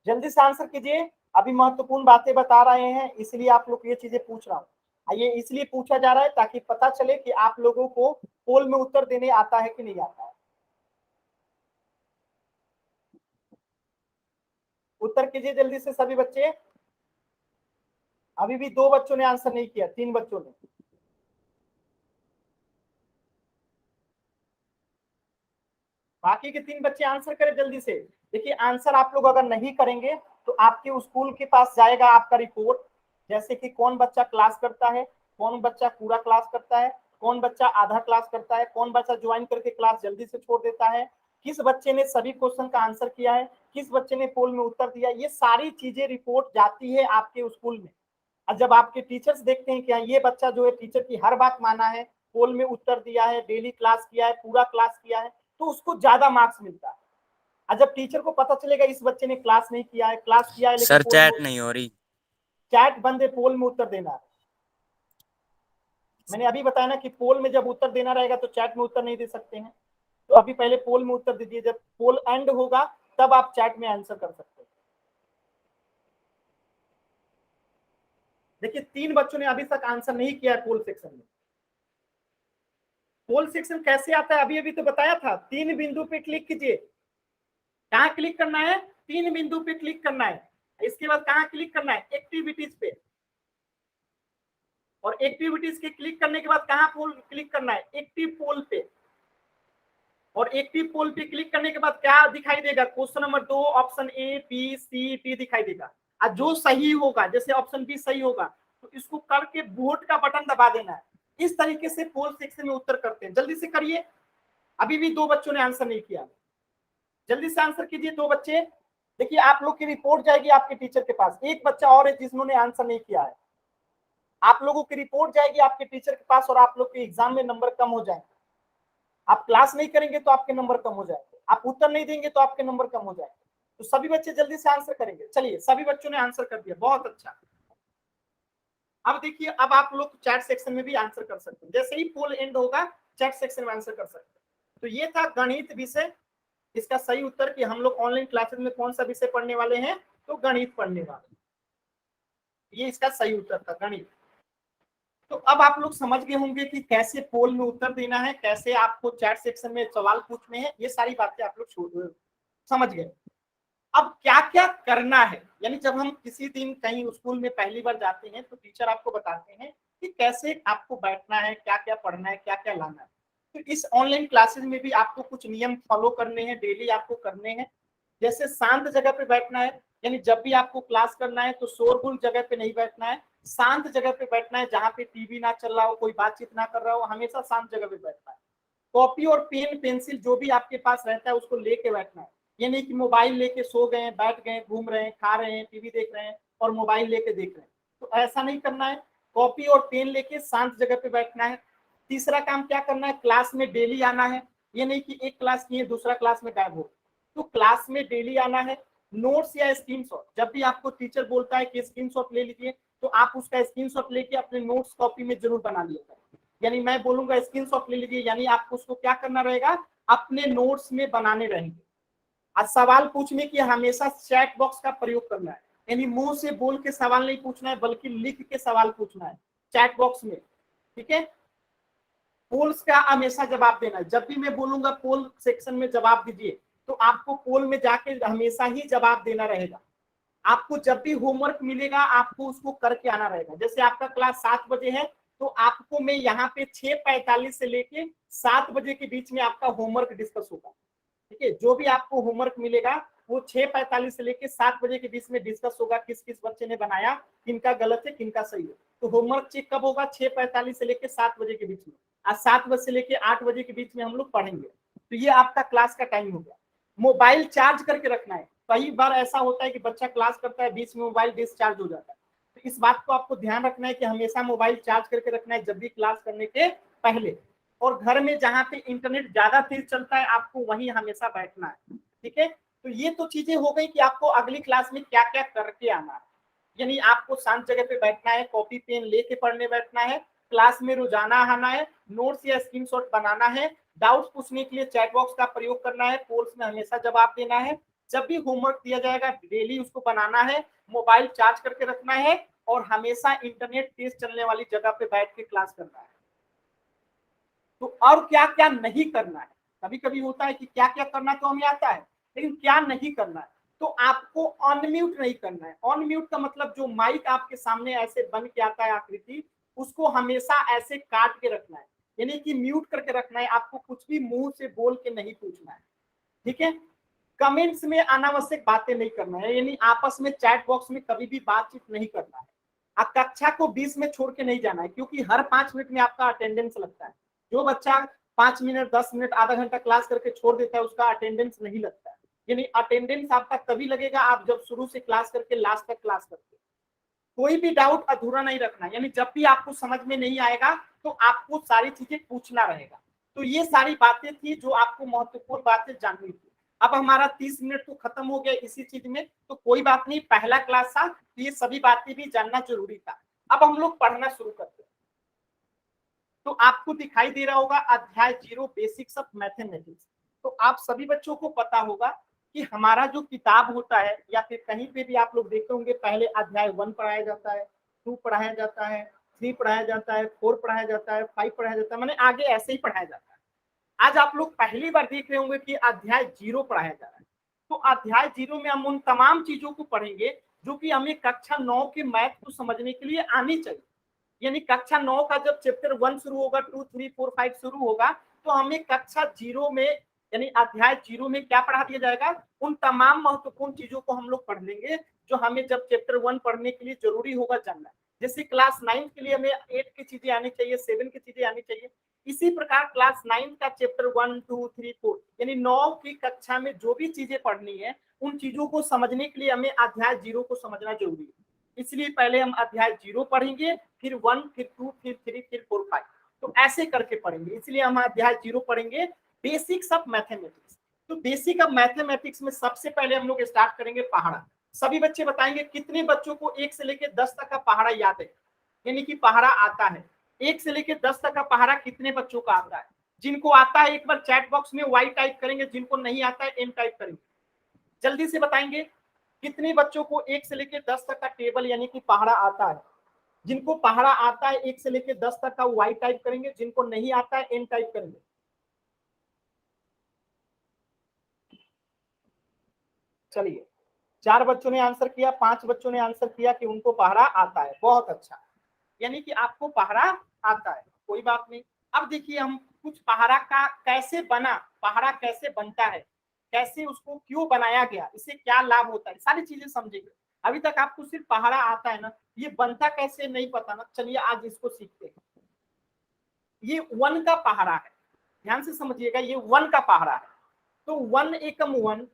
Speaker 1: जल्दी से आंसर कीजिए, अभी महत्वपूर्ण बातें बता रहे हैं इसलिए आप लोग ये चीजें पूछ रहा हूँ। ये इसलिए पूछा जा रहा है ताकि पता चले कि आप लोगों को पोल में उत्तर देने आता है कि नहीं आता है। उत्तर कीजिए जल्दी से सभी बच्चे। अभी भी 2 बच्चों ने आंसर नहीं किया, 3 बच्चों ने। बाकी के 3 बच्चे आंसर करें जल्दी से। देखिए आंसर आप लोग अगर नहीं करेंगे तो आपके स्कूल के पास जाएगा आपका रिपोर्ट, जैसे कि कौन बच्चा क्लास करता है, कौन बच्चा पूरा क्लास करता है, कौन बच्चा आधा क्लास करता है, कौन बच्चा ज्वाइन करके क्लास जल्दी से छोड़ देता है, किस बच्चे ने सभी क्वेश्चन का आंसर किया है, किस बच्चे ने पोल में उत्तर दिया। ये सारी चीजें रिपोर्ट जाती है आपके स्कूल में। और जब आपके टीचर्स देखते हैं कि ये बच्चा जो है टीचर की हर बात माना है, पोल में उत्तर दिया है, डेली क्लास किया है, पूरा क्लास किया है, तो उसको ज्यादा मार्क्स मिलता है। और जब टीचर को पता चलेगा इस बच्चे ने क्लास नहीं किया है, क्लास किया है लेकिन
Speaker 3: सर
Speaker 1: पोल में,
Speaker 3: चैट नहीं हो रही।
Speaker 1: चैट बंद है, पोल में उत्तर देना है। मैंने अभी बताया ना कि पोल में जब उत्तर देना रहेगा तो चैट में उत्तर नहीं दे सकते हैं। तो अभी पहले पोल में उत्तर दीजिए, जब पोल एंड होगा तब आप चैट में आंसर कर सकते हैं। देखिए 3 बच्चों ने अभी तक आंसर नहीं किया है पोल सेक्शन में। पोल सेक्शन कैसे आता है अभी अभी तो बताया था। 3 बिंदु पे क्लिक कीजिए। कहाँ क्लिक करना है? 3 बिंदु पे क्लिक करना है। इसके बाद कहाँ क्लिक करना है? एक्टिविटीज पे। और एक्टिविटीज के क्लिक करने के बाद कहाँ पोल क्लिक करना है? एक्टिव पोल पे। और एक्टिव पोल पे क्लिक करने के बाद क्या दिखाई देगा? Question number 2 option A B C D दिखाई देगा। और जो सही होगा, जैसे ऑप्शन बी सही होगा तो इसको करके वोट का बटन दबा देना है। इस तरीके से पोल सेक्शन में उत्तर करते हैं। जल्दी से करिए, अभी भी 2 बच्चों ने आंसर नहीं किया। जल्दी से आंसर कीजिए 2 बच्चे। देखिए आप लोग की रिपोर्ट जाएगी आपके टीचर के पास। एक बच्चा और है जिन्होंने आंसर नहीं किया है। आप लोगों की रिपोर्ट जाएगी आपके टीचर के पास और आप लोग के एग्जाम में नंबर कम हो जाएंगे। आप क्लास नहीं करेंगे तो आपके नंबर कम हो जाएंगे, आप उत्तर नहीं देंगे तो आपके नंबर कम हो जाएंगे। तो सभी बच्चे जल्दी से आंसर करेंगे। चलिए सभी बच्चों ने आंसर कर दिया, बहुत अच्छा। अब देखिए अब आप लोग चैट सेक्शन में भी आंसर कर सकते हैं। जैसे ही पोल एंड होगा चैट सेक्शन में आंसर कर सकते हैं। तो ये था गणित विषय। इसका सही उत्तर कि हम लोग ऑनलाइन क्लासेस में कौन सा विषय पढ़ने वाले हैं, तो गणित पढ़ने वाले। ये इसका सही उत्तर था, गणित। तो अब आप लोग समझ गए होंगे कि कैसे पोल में उत्तर देना है, कैसे आपको चैट सेक्शन में सवाल पूछने हैं। ये सारी बातें आप लोग समझ गए। अब क्या क्या करना है, यानी जब हम किसी दिन कहीं स्कूल में पहली बार जाते हैं तो टीचर आपको बताते हैं कि कैसे आपको बैठना है, क्या क्या पढ़ना है, क्या क्या लाना है। तो इस ऑनलाइन क्लासेस में भी आपको कुछ नियम फॉलो करने हैं, डेली आपको करने हैं। जैसे शांत जगह पे बैठना है, यानी जब भी आपको क्लास करना है तो शोरगुल जगह पे नहीं बैठना है, शांत जगह पे बैठना है, जहाँ पे टीवी ना चल रहा हो, कोई बातचीत ना कर रहा हो, हमेशा शांत जगह पे बैठना है। कॉपी और पेन पेंसिल जो भी आपके पास रहता है उसको लेके बैठना है। ये नहीं कि मोबाइल लेके सो गए, बैठ गए, घूम रहे हैं, खा रहे हैं, टीवी देख रहे हैं और मोबाइल लेके देख रहे हैं, तो ऐसा नहीं करना है। कॉपी और पेन लेके शांत जगह पे बैठना है। तीसरा काम क्या करना है? क्लास में डेली आना है। ये नहीं कि एक क्लास किए दूसरा क्लास में गायब हो, तो क्लास में डेली आना है। नोट्स या स्क्रीनशॉट, जब भी आपको टीचर बोलता है कि स्क्रीनशॉट ले लीजिए तो आप उसका स्क्रीनशॉट लेके अपने नोट्स कॉपी में जरूर बना लीजिएगा। यानी मैं बोलूंगा स्क्रीनशॉट ले लीजिए, यानी आपको उसको क्या करना रहेगा? अपने नोट्स में बनाने रहेंगे। आज सवाल पूछने की हमेशा चैट बॉक्स का प्रयोग करना है, यानी मुंह से बोल के सवाल नहीं पूछना है बल्कि लिख के सवाल पूछना है चैट बॉक्स में। ठीक है, पोल्स का हमेशा जवाब देना है। जब भी मैं बोलूंगा पोल सेक्शन में जवाब दीजिए तो आपको पोल में जाके हमेशा ही जवाब देना रहेगा। आपको जब भी होमवर्क मिलेगा आपको उसको करके आना रहेगा। जैसे आपका क्लास 7 बजे है तो आपको मैं यहाँ पे 6:45 से लेके 7 बजे के बीच में आपका होमवर्क डिस्कस होगा। ठीक है, जो भी आपको होमवर्क मिलेगा वो 6:45 से लेके 7 बजे के बीच में डिस्कस होगा, किस किस बच्चे ने बनाया, किनका गलत है किनका सही है। तो होमवर्क चेक कब होगा? 6:45 से लेके 7 बजे के बीच में। आज 7 बजे से लेके 8 बजे के बीच में हम लोग पढ़ेंगे। तो ये आपका क्लास का टाइम हो गया। मोबाइल चार्ज करके रखना है। कई बार ऐसा होता है कि बच्चा क्लास करता है, बीच में मोबाइल डिस्चार्ज हो जाता है। तो इस बात को आपको ध्यान रखना है कि हमेशा मोबाइल चार्ज करके रखना है जब भी क्लास करने के पहले। और घर में जहाँ पे इंटरनेट ज्यादा तेज चलता है आपको वहीं हमेशा बैठना है। ठीक है, तो ये तो चीजें हो गई कि आपको अगली क्लास में क्या क्या करके आना है। यानी आपको शांत जगह पे बैठना है, कॉपी पेन लेके पढ़ने बैठना है, क्लास में रोजाना आना है, नोट्स या स्क्रीनशॉट बनाना है, डाउट पूछने के लिए चैट बॉक्स का प्रयोग करना है, पोल्स में हमेशा जवाब देना है, जब भी होमवर्क दिया जाएगा डेली उसको बनाना है, मोबाइल चार्ज करके रखना है और हमेशा इंटरनेट तेज चलने वाली जगह पे बैठ के क्लास करना है। तो और क्या क्या नहीं करना है? कभी कभी होता है कि क्या क्या करना तो हमें आता है लेकिन क्या नहीं करना है। तो आपको अनम्यूट नहीं करना है। अनम्यूट का मतलब जो माइक आपके सामने ऐसे बन के आता है आकृति, उसको हमेशा ऐसे काट के रखना है, यानी कि म्यूट करके रखना है। आपको कुछ भी मुंह से बोल के नहीं पूछना है। ठीक है, कमेंट्स में अनावश्यक बातें नहीं करना है, यानी आपस में चैट बॉक्स में कभी भी बातचीत नहीं करना है। आप कक्षा को 20 में छोड़ के नहीं जाना है, क्योंकि हर 5 मिनट में आपका अटेंडेंस लगता है। जो बच्चा 5 मिनट 10 मिनट आधा घंटा क्लास करके छोड़ देता है उसका अटेंडेंस नहीं लगता है। यानी अटेंडेंस आपका तभी लगेगा आप जब शुरू से क्लास करके लास्ट तक क्लास करते। कोई भी डाउट अधूरा नहीं रखना, यानी जब भी आपको समझ में नहीं आएगा तो आपको सारी चीजें पूछना रहेगा। तो ये सारी बातें थी जो आपको महत्वपूर्ण बातें जाननी थी। अब हमारा 30 मिनट तो खत्म हो गया इसी चीज में, तो कोई बात नहीं, पहला क्लास था तो ये सभी बातें भी जानना जरूरी था। अब हम लोग पढ़ना शुरू करते हैं। तो आपको दिखाई दे रहा होगा अध्याय 0 बेसिक्स ऑफ मैथमेटिक्स। तो आप सभी बच्चों को पता होगा कि हमारा जो किताब होता है या फिर कहीं पे भी आप लोग देखे होंगे पहले अध्याय 1 पढ़ाया जाता है, 2 पढ़ाया जाता है, 3 पढ़ाया जाता है, 4 पढ़ाया जाता है, 5 पढ़ाया जाता है, मैंने आगे ऐसे ही पढ़ाया जाता है। आज आप लोग पहली बार देख रहे होंगे कि अध्याय 0 पढ़ाया जा रहा है। तो अध्याय 0 में हम उन तमाम चीजों को पढ़ेंगे जो कि हमें कक्षा 9 के मैथ को समझने के लिए आनी चाहिए। यानी कक्षा 9 का जब चैप्टर 1 शुरू होगा, 2 3 4 5 शुरू होगा, तो हमें कक्षा 0 में यानी अध्याय 0 में क्या पढ़ा दिया जाएगा, उन तमाम महत्वपूर्ण चीजों को हम लोग पढ़ लेंगे जो हमें जब चैप्टर 1 पढ़ने के लिए जरूरी होगा जानना। जैसे क्लास 9 के लिए हमें 8 की चीजें आनी चाहिए, 7 की चीजें आनी चाहिए, इसी प्रकार क्लास 9 का चैप्टर 1 2 3 4 यानी 9 की कक्षा में जो भी चीजें पढ़नी है उन चीजों को समझने के लिए हमें अध्याय 0 को समझना जरूरी है। इसलिए पहले हम अध्याय 0 पढ़ेंगे, फिर 1 फिर 2 फिर 3 फिर 4 5, तो ऐसे करके पढ़ेंगे। इसलिए हम अध्याय 0 पढ़ेंगे, बेसिक्स ऑफ मैथमेटिक्स। तो बेसिक ऑफ मैथमेटिक्स में सबसे पहले हम लोग स्टार्ट करेंगे पहाड़ा। सभी बच्चे बताएंगे कितने बच्चों को 1 से लेकर 10 तक का पहाड़ा याद है, यानी कि पहाड़ा आता है। 1 से लेकर 10 तक का पहाड़ा कितने बच्चों का आता है? जिनको आता है एक बार चैट बॉक्स में वाई टाइप करेंगे, जिनको नहीं आता है एम टाइप करेंगे। जल्दी से बताएंगे कितने बच्चों को 1 से लेकर 10 तक का टेबल यानी कि पहाड़ा आता है? जिनको पहाड़ा आता है 1 से लेकर 10 तक का वाई टाइप करेंगे, जिनको नहीं आता है एन टाइप करेंगे। चलिए, 4 बच्चों ने आंसर किया, 5 बच्चों ने आंसर किया कि उनको पहाड़ा आता है। बहुत अच्छा, यानी कि आपको पहाड़ा आता है, कोई बात नहीं। अब देखिए हम कुछ पहाड़ा का कैसे बना, पहाड़ा कैसे बनता है, कैसे उसको क्यों बनाया गया, इससे क्या लाभ होता है, सारी चीजें समझेंगे। अभी तक आपको सिर्फ पहाड़ा आता है ना, ये बनता कैसे नहीं पता ना, चलिए आज इसको सीखते हैं। ये 1 का पहाड़ा है, ध्यान से समझिएगा, ये 1 का पहाड़ा है। तो 1 एकम 1,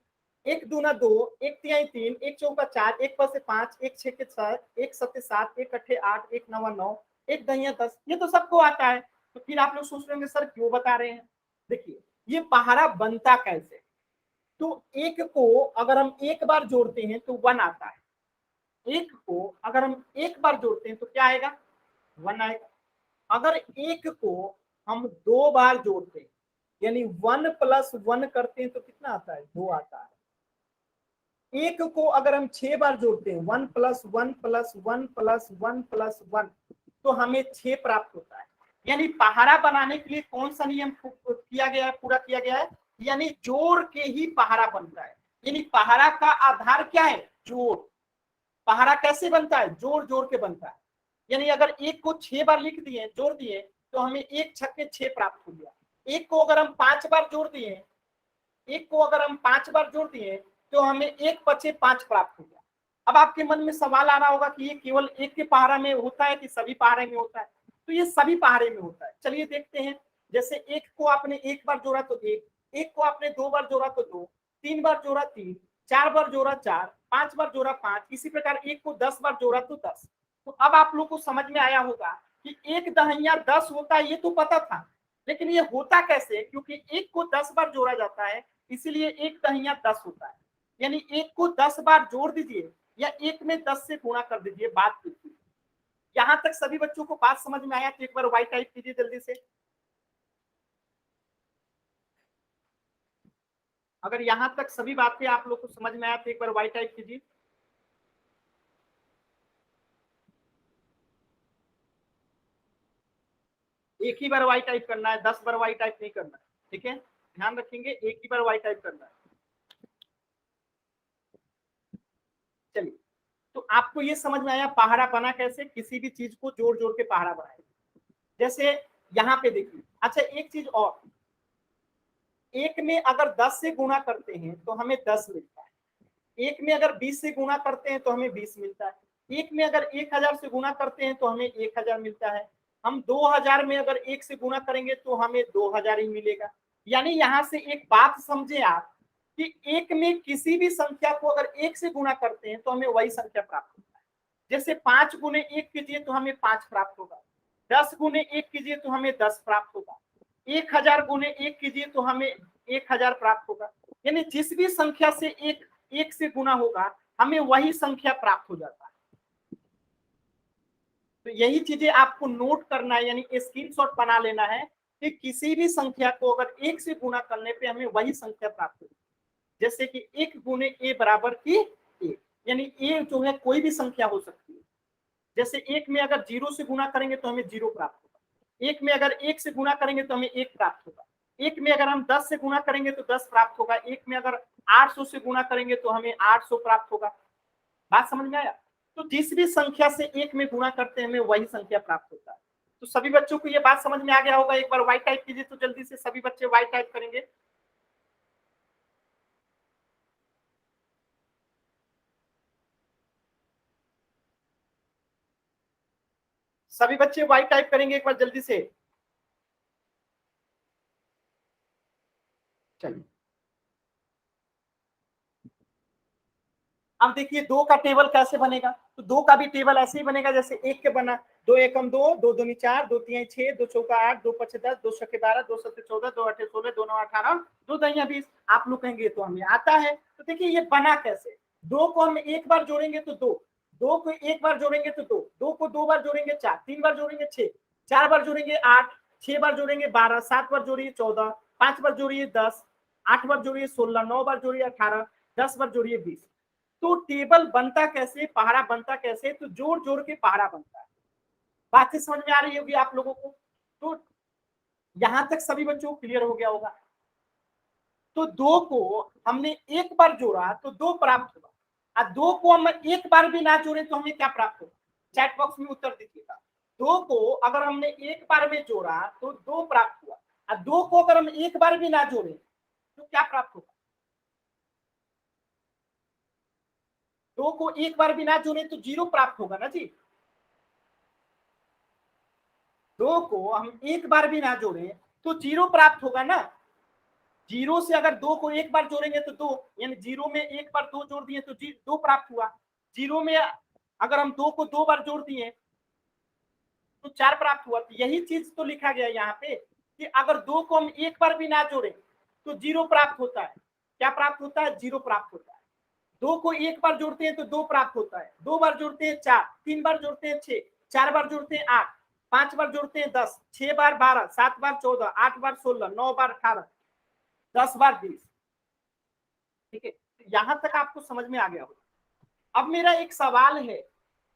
Speaker 1: 1 दूना 2, 1 तिहाई 3, 1 चौका 4, 1 पर से 5, 1 छके 6, 1 सत्ते 7, 1 अट्ठे 8, 1 नवा 9, 1 दहिया 10, ये तो सबको आता है। तो फिर आप लोग सोच रहे होंगे सर क्यों बता रहे हैं। देखिए ये पहाड़ा बनता कैसे, तो 1 को अगर हम एक बार जोड़ते हैं तो 1 आता है, 1 को अगर हम एक बार जोड़ते हैं तो क्या आएगा, 1 आएगा। अगर 1 को हम 2 बार जोड़ते हैं यानी 1 प्लस 1 करते हैं तो कितना आता है, 2 आता है। 1 को अगर हम 6 बार जोड़ते हैं 1 प्लस 1 प्लस 1 प्लस 1 प्लस 1 तो हमें 6 प्राप्त होता है। यानी पहाड़ा बनाने के लिए कौन सा नियम किया गया है, पूरा किया गया है, यानी जोड़ के ही पहाड़ा बनता है। यानी पहाड़ा का आधार क्या है, जोड़। पहाड़ा कैसे बनता है? जोड़ जोड़ के बनता है। यानी अगर एक को 6 बार लिख दिए, जोड़ दिए, तो हमें एक छक्के 6 प्राप्त हो गया। एक को अगर हम 5 बार जोड़ दिए, एक को अगर हम 5 बार जोड़ दिए, तो हमें एक पचे 5 प्राप्त हो गया। अब आपके मन में सवाल आ रहा होगा कि ये केवल एक के पहाड़ा में होता है कि सभी पहाड़े में होता है? तो ये सभी पहाड़े में होता है। चलिए देखते हैं। जैसे एक को आपने एक बार जोड़ा तो एक को आपने 2 बार जोड़ा तो 2, 3 बार जोड़ा 3, 4 बार जोड़ा 4, 5 बार जोड़ा 5, इसी प्रकार एक को 10 बार जोड़ा तो 10। तो अब आप लोग को समझ में आया होगा कि एक दहिया 10 होता है, ये तो पता था, लेकिन ये होता कैसे? क्योंकि एक को 10 बार जोड़ा जाता है, इसीलिए एक दहिया 10 होता है। यानी एक को 10 बार जोड़ दीजिए या एक में 10 से गुणा कर दीजिए, बात कीजिए। यहां तक सभी बच्चों को बात समझ में आया? तो एक बार वाई टाइप कीजिए जल्दी से। अगर यहां तक सभी बातें आप लोग को समझ में आया तो एक बार वाई टाइप कीजिए। एक ही बार वाई टाइप करना है, 10 बार वाई टाइप नहीं करना है, ठीक है? ध्यान रखेंगे, एक ही बार वाई टाइप करना है। चलिए, तो आपको ये समझ में आया पहाड़ा बना कैसे? किसी भी चीज को जोड़ जोड़ के पहाड़ा बनाए। जैसे यहाँ पे देखिए। अच्छा, एक चीज और, एक में अगर 10 से गुणा करते हैं तो हमें 10 मिलता है। एक में अगर 20 से गुणा करते हैं तो हमें 20 मिलता है। एक में अगर 1000 से गुणा करते हैं तो हमें 1000 मिलता है। हम 2000 में अगर एक से गुणा करेंगे तो हमें 2000 ही मिलेगा। यानी यहां से एक बात समझे आप कि एक में किसी भी संख्या को अगर एक से गुणा करते हैं तो हमें वही संख्या प्राप्त होता है। जैसे 5 गुने 1 कीजिए तो हमें 5 प्राप्त होगा। 10 गुने 1 कीजिए तो हमें 10 प्राप्त होगा। 1000 गुने 1 कीजिए तो हमें 1000 प्राप्त होगा। यानी जिस भी संख्या से एक से गुना होगा, हमें वही संख्या प्राप्त हो जाता है। तो यही चीजें आपको नोट करना है, यानी स्क्रीनशॉट बना लेना है कि किसी भी संख्या को अगर एक से गुणा करने पे हमें वही संख्या प्राप्त होगी। जैसे कि 1 गुने ए बराबर की ए, यानी ए जो है कोई भी संख्या हो सकती है। जैसे एक में अगर 0 से गुणा करेंगे तो हमें 0 प्राप्त होगा। एक में अगर 1 से गुणा करेंगे तो हमें 1 प्राप्त होगा। एक में अगर हम 10 से गुणा करेंगे तो 10 प्राप्त होगा। एक में अगर 800 से गुणा करेंगे तो हमें 800 प्राप्त होगा। बात समझ में आया? तो जिस भी संख्या से एक में गुणा करते हैं हमें वही संख्या प्राप्त होता है। तो सभी बच्चों को ये बात समझ में आ गया होगा। एक बार वाई टाइप कीजिए तो जल्दी से सभी बच्चे वाई टाइप करेंगे। सभी बच्चे वाई टाइप करेंगे एक बार जल्दी से। चलिए, अब देखिए दो का टेबल कैसे बनेगा। तो दो का भी टेबल ऐसे ही बनेगा जैसे एक के बना। दो एकम दो, दो दूनी 4, दो तीन 6, दो चौका 8, दो पचे 10, दो छक्के 12, दो सत्ते 14, दो अठे 16, दो नौ 18, दो दहिया 20। आप लोग कहेंगे तो हमें आता है। तो देखिए ये बना कैसे। दो को हम एक बार जोड़ेंगे तो दो, दो को एक बार जोड़ेंगे तो दो, दो को दो बार जोड़ेंगे 4, तीन बार जोड़ेंगे 6, 4 बार जोड़ेंगे 8, 6 बार जोड़ेंगे 12, 7 बार जोड़िए 14, 5 बार जोड़िए 10, 8 बार जोड़िए 16, 9 बार जोड़िए 18, 10 बार जोड़िए 20। तो टेबल बनता कैसे, पहाड़ा बनता कैसे? तो जोड़ जोड़ के पहाड़ा बनता है। बात से समझ में आ रही होगी आप लोगों को? तो यहां तक सभी बच्चों को क्लियर हो गया होगा। तो दो को हमने एक बार जोड़ा तो दो प्राप्त हुआ, और दो को हम एक बार भी ना जोड़े तो हमें क्या प्राप्त होगा? चैट बॉक्स में उत्तर दीजिएगा। दो को अगर हमने एक बार में जोड़ा तो दो प्राप्त हुआ, और दो को अगर हम एक बार भी ना जोड़े तो क्या प्राप्त होगा? दो को एक बार भी ना जोड़े तो 0 प्राप्त होगा ना जी। दो को हम एक बार भी ना जोड़े तो 0 प्राप्त होगा ना। 0 से अगर दो को एक बार जोड़ेंगे तो दो, यानी 0 में एक बार दो जोड़ दिए तो दो प्राप्त हुआ। 0 में अगर हम दो को दो बार जोड़ दिए तो 4 प्राप्त हुआ। तो यही चीज तो लिखा गया यहाँ पे कि अगर दो को हम एक बार भी ना जोड़े तो 0 प्राप्त होता है। क्या प्राप्त होता है? 0 प्राप्त होता है। दो को एक बार जोड़ते हैं तो दो प्राप्त होता है, दो बार जोड़ते हैं 4, तीन बार जोड़ते हैं 6, 4 बार जोड़ते हैं 8, 5 बार जोड़ते हैं 10, 6 बार 12, 7 बार 14, 8 बार 16, 9 बार 18, 10 बार 20। ठीक है, यहां तक आपको समझ में आ गया होगा। अब मेरा एक सवाल है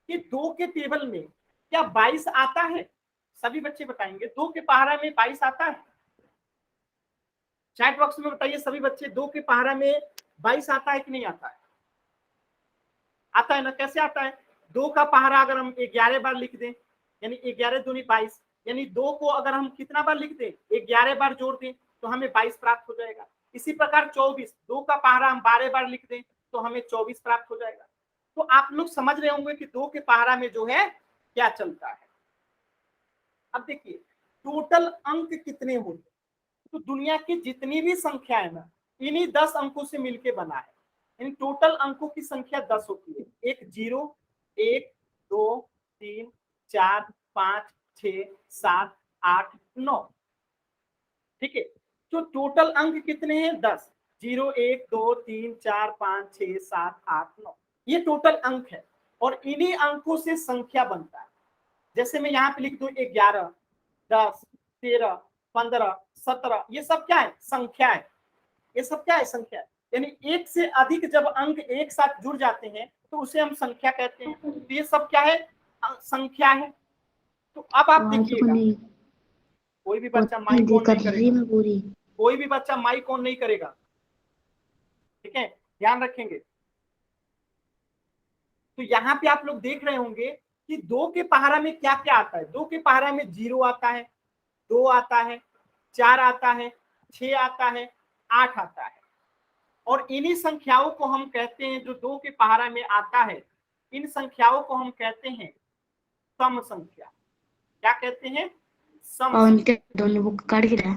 Speaker 1: कि दो के टेबल में क्या 22 आता है? सभी बच्चे बताएंगे दो के पहाड़ा में 22 आता है? चैट बॉक्स में बताइए सभी बच्चे, दो के पहाड़ा में 22 आता है कि नहीं आता है? आता है ना, कैसे आता है? 2 का पहाड़ा अगर हम 11 बार लिख दें, यानी 11 दूनी 22, यानी 2 को अगर हम कितना बार लिख दें, 11 बार जोड़ दें तो हमें 22 प्राप्त हो जाएगा। इसी प्रकार 24, 2 का पहाड़ा हम 12 बार लिख दें तो हमें 24 प्राप्त हो जाएगा। तो आप लोग समझ रहे होंगे कि 2 के पहाड़ा में जो है क्या चलता है। अब देखिए टोटल अंक कितने होते, तो दुनिया की जितनी भी संख्या है ना, इन्हीं 10 अंकों से मिलकर बना है। इन टोटल अंकों की संख्या 10 होती है। एक 0, 1, 2, 3, 4, 5, 6, 7, 8, 9। ठीक है, तो टोटल अंक कितने हैं? 10। 0, 1, 2, 3, 4, 5, 6, 7, 8, 9, ये टोटल अंक है। और इन्हीं अंकों से संख्या बनता है। जैसे मैं यहाँ पे लिख दूं 11, 10, 13, 15, 17, ये सब क्या है? संख्या है। ये सब क्या है? संख्या है। यानी एक से अधिक जब अंक एक साथ जुड़ जाते हैं तो उसे हम संख्या कहते हैं। तो ये सब क्या है? संख्या है। तो अब आप
Speaker 3: आवाज को
Speaker 1: देखिएगा,
Speaker 3: नहीं
Speaker 1: कोई भी बच्चा
Speaker 3: नहीं
Speaker 1: माइक ऑन
Speaker 3: कर
Speaker 1: नहीं
Speaker 3: रही
Speaker 1: करेगा,
Speaker 3: मैं पूरी।
Speaker 1: कोई भी बच्चा माइक ऑन नहीं करेगा, ठीक है, ध्यान रखेंगे। तो यहाँ पे आप लोग देख रहे होंगे कि 2 के पहाड़ा में क्या क्या आता है। 2 के पहाड़ा में 0 आता है, 2 आता है, 4 आता है, 6 आता है, 8 आता है। और इन्हीं संख्याओं को हम कहते हैं, जो 2 के पहाड़ा में आता है, इन संख्याओं को हम कहते हैं सम संख्या। क्या कहते हैं? सम
Speaker 3: और
Speaker 1: संख्या।
Speaker 3: उनके दोनों बुक काट के रहा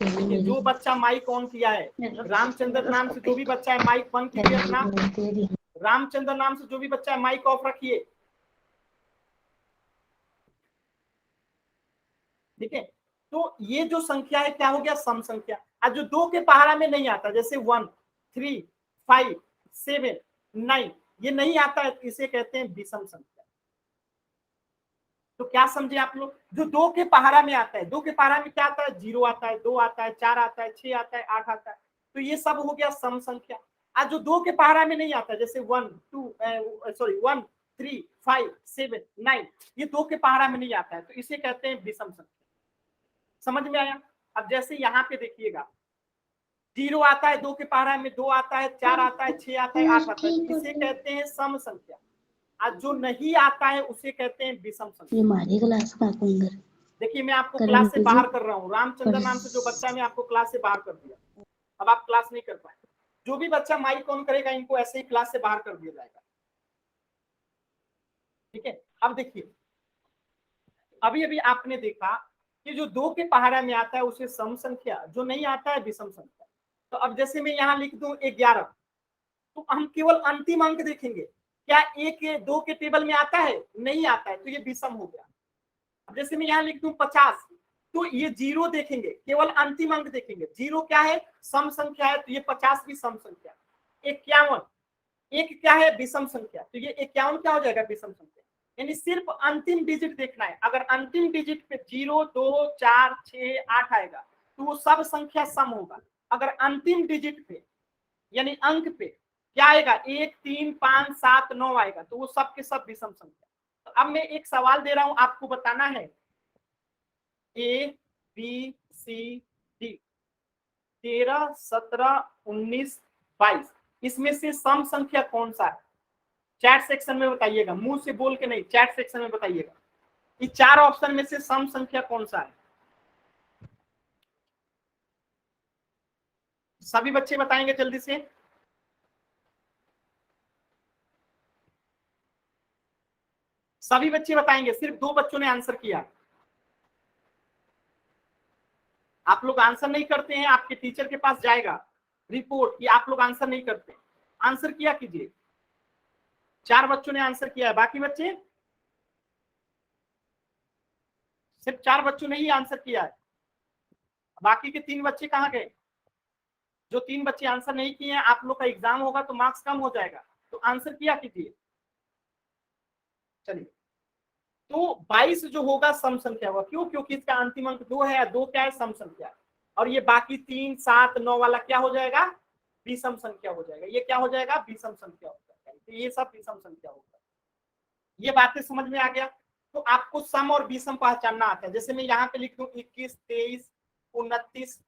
Speaker 1: देखिए जो बच्चा माइक ऑन किया है, रामचंद्र नाम से जो भी बच्चा है माइक बंद कीजिए अपना। रामचंद्र नाम से जो भी बच्चा है माइक ऑफ रखिए। ठीक है, तो ये जो संख्या है क्या हो गया? सम संख्या। आज जो 2 के पहाड़ा में नहीं आता, जैसे 1, 3, 5, 7, 9, ये नहीं आता है, इसे कहते हैं विषम संख्या। तो क्या समझे आप लोग? जो 2 के पहाड़ा में आता है, 2 के पहाड़ा में क्या आता है? 0 आता है, 2 आता है, 4 आता है, 6 आता है, 8 आता है। तो ये सब हो गया सम संख्या। आज जो 2 के पहाड़ा में नहीं आता, जैसे 1, 3, 5, 7, 9, ये 2 के पहाड़ा में नहीं आता है, तो इसे कहते हैं विषम संख्या। समझ में आया? अब जैसे यहाँ पे देखिएगा, 0 आता है 2 के पहाड़ा में, 2 आता है, 4 आता है, 6 आता है, 8 आता है, इसे कहते हैं सम संख्या। आज जो नहीं आता है उसे कहते हैं विषम संख्या।
Speaker 3: ये हमारी क्लास का अंदर
Speaker 1: देखिए मैं आपको क्लास से बाहर कर रहा हूँ। रामचंद्र नाम से जो बच्चा मैं आपको क्लास से बाहर कर दिया, अब आप क्लास नहीं कर पाए। जो भी बच्चा माइक ऑन करेगा इनको ऐसे ही क्लास से बाहर कर दिया जाएगा। ठीक है, अब देखिए, अभी अभी आपने देखा कि जो 2 के पहाड़ा में आता है उसे सम संख्या, जो नहीं आता है विषम संख्या। तो अब जैसे मैं यहाँ लिख दूं 11, तो हम केवल अंतिम अंक देखेंगे। क्या 1 2 के टेबल में आता है? नहीं आता है, तो ये विषम हो गया। अब जैसे मैं यहाँ लिख दूं 50, तो ये 0 देखेंगे, केवल अंतिम अंक देखेंगे। 0 क्या है? सम संख्या है, तो ये 50 भी सम संख्या। 51, 1 क्या है? विषम संख्या, तो ये 51 क्या हो जाएगा? विषम संख्या। यानी सिर्फ अंतिम डिजिट देखना है। अगर अंतिम डिजिट पे 0, 2, 4, 6, 8 आएगा तो वो सब संख्या सम होगा। अगर अंतिम डिजिट पे यानी अंक पे क्या आएगा? 1, 3, 5, 7, 9 आएगा तो वो सब के सब विषम संख्या। तो अब मैं एक सवाल दे रहा हूं, आपको बताना है A, B, C, D, 13, 17, 19, 22 इसमें से सम संख्या कौन सा है? चैट सेक्शन में बताइएगा, मुंह से बोल के नहीं, चैट सेक्शन में बताइएगा। ये 4 ऑप्शन में से सम संख्या कौन सा है? सभी बच्चे बताएंगे जल्दी से। सभी बच्चे बताएंगे, सिर्फ 2 बच्चों ने आंसर किया। आप लोग आंसर नहीं करते हैं, आपके टीचर के पास जाएगा रिपोर्ट कि आप लोग आंसर नहीं करते। आंसर किया कीजिए। 4 बच्चों ने आंसर किया है, बाकी बच्चे? सिर्फ 4 बच्चों ने ही आंसर किया है, बाकी के 3 बच्चे कहाँ गए? जो 3 बच्चे आंसर नहीं किए हैं, आप लोग का एग्जाम होगा तो मार्क्स कम हो जाएगा, तो आंसर किया कीजिए। चलिए, तो 22 जो होगा सम संख्या होगा। क्यों? क्योंकि इसका अंतिम अंक 2 है, 2 क्या है? सम संख्या। और ये बाकी 3, 7, 9 वाला क्या हो जाएगा? विषम संख्या हो जाएगा। ये क्या हो जाएगा? विषम संख्या हो जाएगा। तो ये सब विषम संख्या होगा। ये बातें समझ में आ गया? तो आपको सम और विषम पहचानना आता है। जैसे मैं यहाँ पे लिख दूं 21, 23, 29,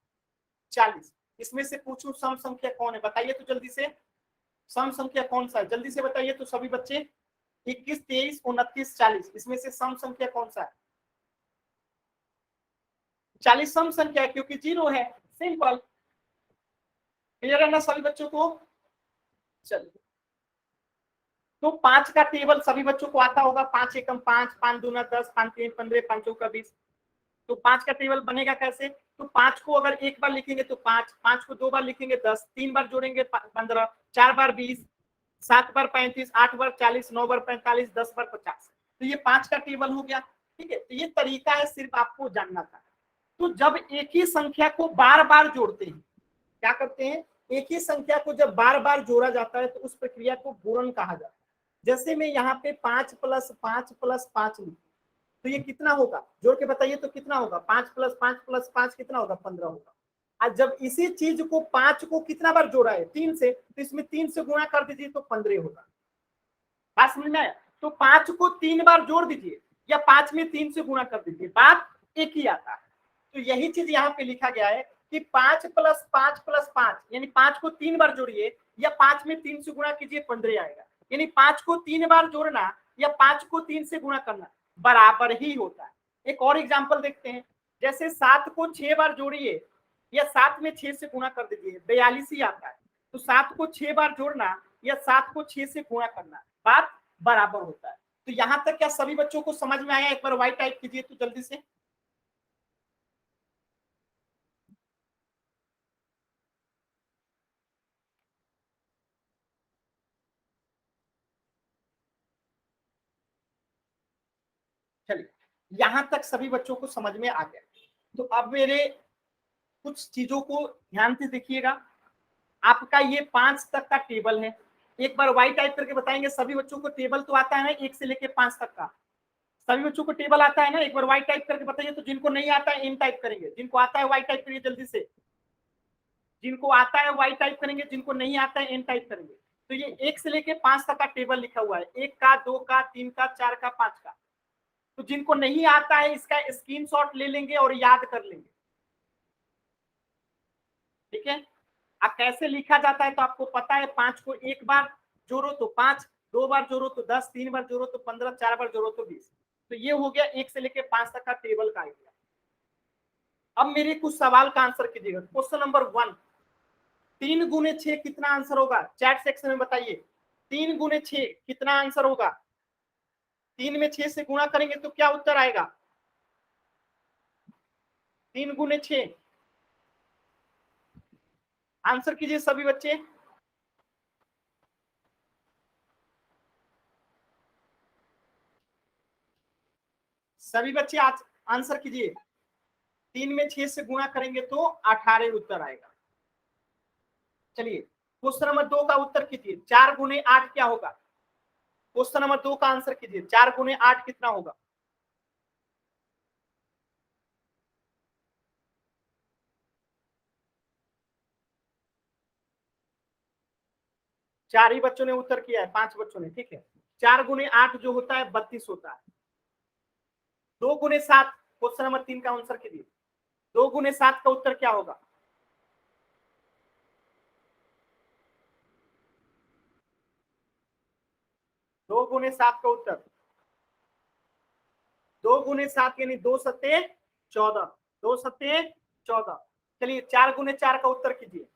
Speaker 1: 40, इसमें से पूछूं सम संख्या कौन है? बताइए तो जल्दी से। सम संख्या कौन सा है, जल्दी से बताइए तो सभी बच्चे। 21, 23, 29, 40, इसमें से सम संख्या कौन सा है? 40 सम संख्या है क्योंकि 0 है। सिंपल। क्लियर है ना सभी बच्चों को? चलिए, तो 5 का टेबल सभी बच्चों को आता होगा। 5 एकम 5, 5 दूना 10, 5 3 15, 5 चौका 20। तो 5 का टेबल बनेगा कैसे? तो 5 को अगर एक बार लिखेंगे तो 5, 5 को 2 बार लिखेंगे 10, 3 बार जोड़ेंगे 15, 4 बार 20, 7 बार 35, 8 बार 40, 9 बार 45, 10 बार 50। तो ये 5 का टेबल हो गया। ठीक है, तो ये तरीका है, सिर्फ आपको जानना था। तो जब एक ही संख्या को बार बार जोड़ते हैं, क्या करते हैं? एक ही संख्या को जब बार बार जोड़ा जाता है तो उस प्रक्रिया को गुणन कहा जाता है। जैसे मैं यहाँ पे 5 + 5 + 5 लिखूं तो ये कितना होगा? जोड़ के बताइए तो कितना होगा? 5 + 5 + 5 कितना होगा? 15 होगा। आज जब इसी चीज को 5 को कितना बार जोड़ा है? 3 से, तो इसमें 3 से गुणा कर दीजिए तो 15 होगा। बात समझ में आया? तो 5 को 3 बार जोड़ दीजिए या 5 में 3 से गुणा कर दीजिए, बात एक ही आता है। तो यही चीज यहाँ पे लिखा गया है कि 5 + 5 + 5 यानी 5 को 3 बार जोड़िए या 5 में 3 से गुणा कीजिए, 15 आएगा। यानी 5 को 3 बार जोड़ना या 5 को 3 से गुणा करना बराबर ही होता है। एक और एग्जांपल देखते हैं। जैसे 7 को 6 बार जोड़िए या 7 में 6 से गुणा कर दीजिए, 42 ही आता है। तो 7 को 6 बार जोड़ना या 7 को 6 से गुणा करना, बात बराबर होता है। तो यहां तक क्या सभी बच्चों को समझ में आया? एक बार वाई टाइप कीजिए तो जल्दी से। चलिए, यहां तक सभी बच्चों को समझ में आ गया। तो अब मेरे कुछ चीजों को ध्यान से देखिएगा। आपका ये 5 तक का टेबल है। एक बार वाई टाइप करके बताएंगे सभी बच्चों को। टेबल तो आता है ना 1 से लेके 5 तक का, सभी बच्चों को टेबल आता है ना? एक बार वाई टाइप करके बताइए तो। जिनको नहीं आता है एन टाइप करेंगे, जिनको आता है वाई टाइप करिए जल्दी से। जिनको आता है वाई टाइप करेंगे, जिनको नहीं आता है एन टाइप करेंगे। तो ये 1 से लेके 5 तक का टेबल लिखा हुआ है। 1 का, 2 का, 3 का, 4 का, 5 का। तो जिनको नहीं आता है इसका स्क्रीनशॉट ले लेंगे और याद कर लेंगे। ठीक है, अब कैसे लिखा जाता है तो आपको पता है। 5 को एक बार जोड़ो तो 5, 2 बार जोड़ो तो 10, 3 बार जोड़ो तो 15, 4 बार जोड़ो तो 20। तो ये हो गया 1 से लेके 5 तक का टेबल का आइडिया। अब मेरे कुछ सवाल का आंसर कीजिएगा। क्वेश्चन नंबर 1, 3 × 6 कितना आंसर होगा? चैट सेक्शन में बताइए। 3 × 6 कितना आंसर होगा? 3 में 6 से गुणा करेंगे तो क्या उत्तर आएगा? 3 × 6 आंसर कीजिए सभी बच्चे। सभी बच्चे आज आंसर कीजिए। 3 में 6 से गुणा करेंगे तो 18 उत्तर आएगा। चलिए, क्वेश्चन नंबर 2 का उत्तर कीजिए। 4 × 8 क्या होगा? क्वेश्चन नंबर 2 का आंसर कीजिए। 4 × 8 कितना होगा? चार ही बच्चों ने उत्तर किया है, 5 बच्चों ने। ठीक है, 4 × 8 जो होता है 32 होता है। 2 × 7 क्वेश्चन नंबर 3 का आंसर कीजिए। 2 × 7 का उत्तर क्या होगा? दो गुने 7 का उत्तर 2 × 7 यानी 2 सत्ते 14, 2 सत्ते 14। चलिए, 4 × 4 का उत्तर कीजिए।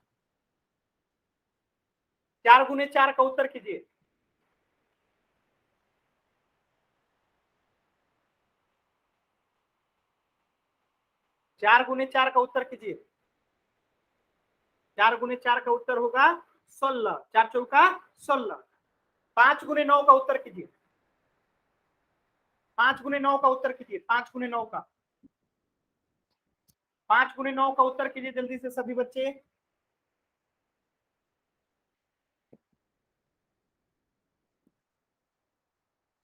Speaker 1: 4 × 4 का उत्तर कीजिए। चार गुने 4 का उत्तर कीजिए। 4 × 4 का उत्तर होगा 16, 4 चौका 16। 5 × 9 का उत्तर कीजिए। 5 × 9 का उत्तर कीजिए। 5 × 9 का 5 × 9 का उत्तर कीजिए जल्दी से सभी बच्चे।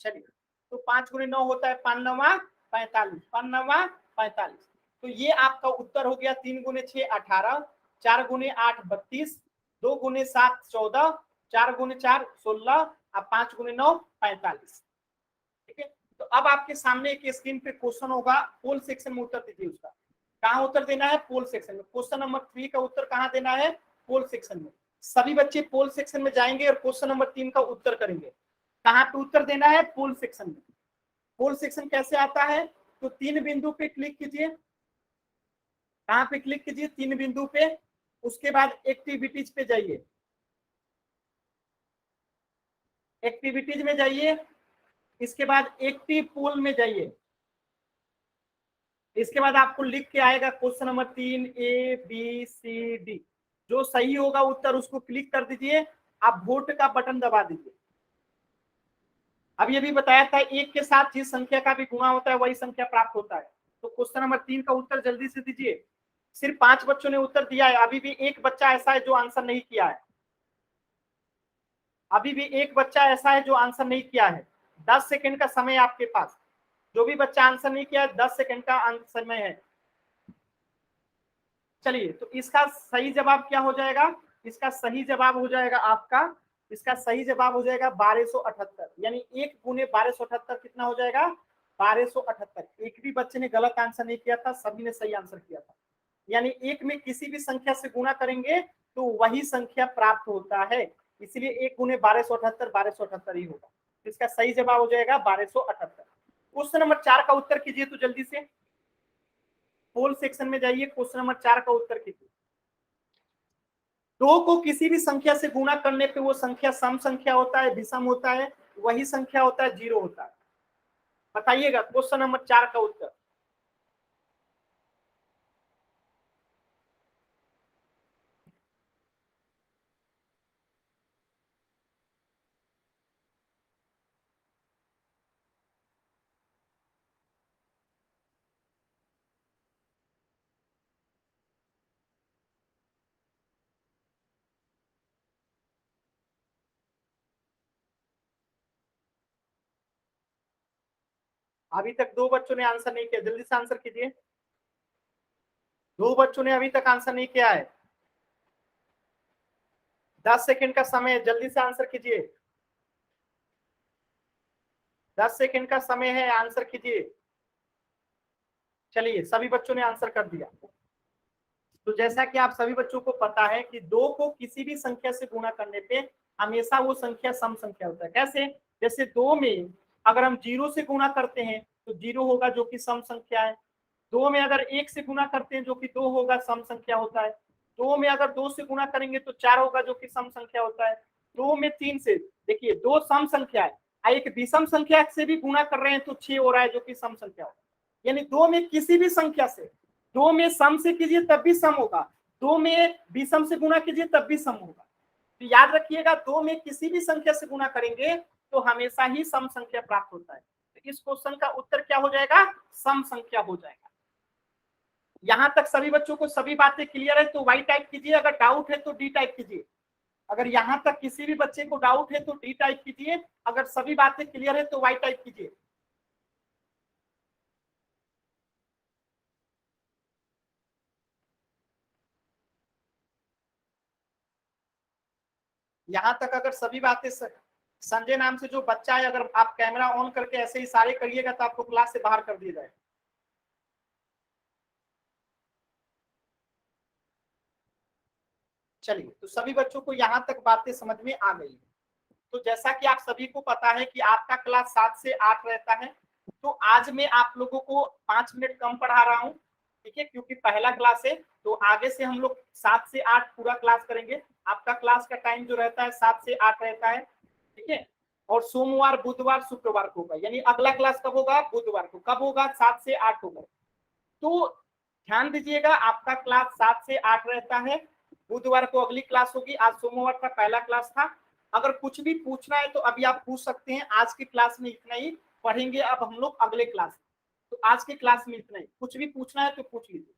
Speaker 1: चलिए, तो 5 × 9 होता है 5 9 45, 5 9 45। तो ये आपका उत्तर हो गया। 3 × 6 18, 4 × 8 32, 2 × 7 14, 4 × 4 16, अब 5 × 9 45। ठीक है, तो अब आपके सामने एक स्क्रीन पे क्वेश्चन होगा, पोल सेक्शन में उत्तर दीजिए उसका। कहाँ उत्तर देना है? पोल सेक्शन में। क्वेश्चन नंबर 3 का उत्तर कहाँ देना है? पोल सेक्शन में। सभी बच्चे पोल सेक्शन में जाएंगे और क्वेश्चन नंबर 3 का उत्तर करेंगे। कहाँ पे उत्तर देना है? पोल सेक्शन में। पोल सेक्शन कैसे आता है? तो 3 बिंदु पे क्लिक कीजिए। कहाँ पे क्लिक कीजिए? 3 बिंदु पे। उसके बाद एक्टिविटीज पे जाइए, एक्टिविटीज में जाइए। इसके बाद एक्टिव पोल में जाइए। इसके बाद आपको लिख के आएगा क्वेश्चन नंबर 3 ABCD। जो सही होगा उत्तर उसको क्लिक कर दीजिए, आप वोट का बटन दबा दीजिए। अब ये भी बताया था एक के साथ जिस संख्या का भी गुणा होता है वही संख्या प्राप्त होता है। तो क्वेश्चन नंबर 3 का उत्तर जल्दी से दीजिए। सिर्फ 5 बच्चों ने उत्तर दिया है, अभी भी एक बच्चा ऐसा है जो आंसर नहीं किया है। अभी भी एक बच्चा ऐसा है जो आंसर नहीं किया है। 10 सेकंड का समय आपके पास। जो भी बच्चा आंसर नहीं किया है 10 सेकंड का समय है। चलिए, तो इसका सही जवाब क्या हो जाएगा? इसका सही जवाब हो जाएगा आपका, इसका सही जवाब हो जाएगा 1278। यानी 1 गुने 1278 कितना हो जाएगा? 1278। एक भी बच्चे ने गलत आंसर नहीं किया था, सभी ने सही आंसर किया था। यानी एक में किसी भी संख्या से गुणा करेंगे तो वही संख्या प्राप्त होता है, इसलिए 1 गुने 1278 1278 ही होगा। इसका सही जवाब हो जाएगा 1278। क्वेश्चन नंबर 4 का उत्तर कीजिए तो जल्दी से। पोल सेक्शन में जाइए, क्वेश्चन नंबर 4 का उत्तर कीजिए। 2 को किसी भी संख्या से गुणा करने पे वो संख्या सम संख्या होता है, विषम होता है, वही संख्या होता है, 0 होता है। बताइएगा क्वेश्चन नंबर 4 का उत्तर। अभी तक 2 बच्चों ने आंसर नहीं किया, जल्दी से आंसर कीजिए। 2 बच्चों ने अभी तक आंसर नहीं किया है। 10 सेकंड का समय है, जल्दी से आंसर कीजिए। 10 सेकंड का समय है, आंसर कीजिए। चलिए, सभी बच्चों ने आंसर कर दिया। तो जैसा कि आप सभी बच्चों को पता है कि 2 को किसी भी संख्या से गुणा करने पे हमेशा वो संख्या सम संख्या होता है। कैसे? जैसे 2 में अगर हम 0 से गुणा करते हैं तो 0 होगा जो कि सम संख्या है। 2 में अगर 1 से गुणा करते हैं जो कि 2 होगा, सम संख्या होता है। 2 में अगर 2 से गुणा करेंगे तो 4 होगा जो कि सम संख्या होता है। 2 में 3 से, देखिए 2 सम संख्या है, एक विषम संख्या से भी गुणा कर रहे हैं तो 6 हो रहा है जो कि सम संख्या होता है। यानी 2 में किसी भी संख्या से, 2 में सम से कीजिए तब भी सम होगा, 2 में विषम से गुणा कीजिए तब भी सम होगा। तो याद रखिएगा 2 में किसी भी संख्या से गुणा करेंगे तो हमेशा ही सम संख्या प्राप्त होता है। तो इस क्वेश्चन का उत्तर क्या हो जाएगा? सम संख्या हो जाएगा। यहां तक सभी बच्चों को सभी बातें क्लियर है तो वाई टाइप कीजिए, अगर डाउट है तो डी टाइप कीजिए। अगर यहां तक किसी भी बच्चे को डाउट है तो डी टाइप कीजिए, अगर सभी बातें क्लियर है तो वाई टाइप कीजिए। यहां तक अगर सभी बातें संजय नाम से जो बच्चा है, अगर आप कैमरा ऑन करके ऐसे इशारे करिएगा तो आपको क्लास से बाहर कर दिया जाएगा। चलिए, तो सभी बच्चों को यहाँ तक बातें समझ में आ गई। तो जैसा कि आप सभी को पता है कि आपका क्लास 7 से 8 रहता है, तो आज मैं आप लोगों को 5 मिनट कम पढ़ा रहा हूँ, ठीक है, क्योंकि पहला क्लास है। तो आगे से हम लोग 7 से 8 पूरा क्लास करेंगे। आपका क्लास का टाइम जो रहता है 7 से 8 रहता है, ठीक है। और सोमवार, बुधवार, शुक्रवार को होगा, यानी अगला क्लास कब होगा? बुधवार को। कब होगा? 7 से 8 होगा। तो ध्यान दीजिएगा, आपका क्लास 7 से 8 रहता है। बुधवार को अगली क्लास होगी, आज सोमवार का पहला क्लास था। अगर कुछ भी पूछना है तो अभी आप पूछ सकते हैं। आज की क्लास में इतना ही पढ़ेंगे, अब हम लोग अगले क्लास। तो आज के क्लास में इतना ही, कुछ भी पूछना है तो पूछ लीजिए।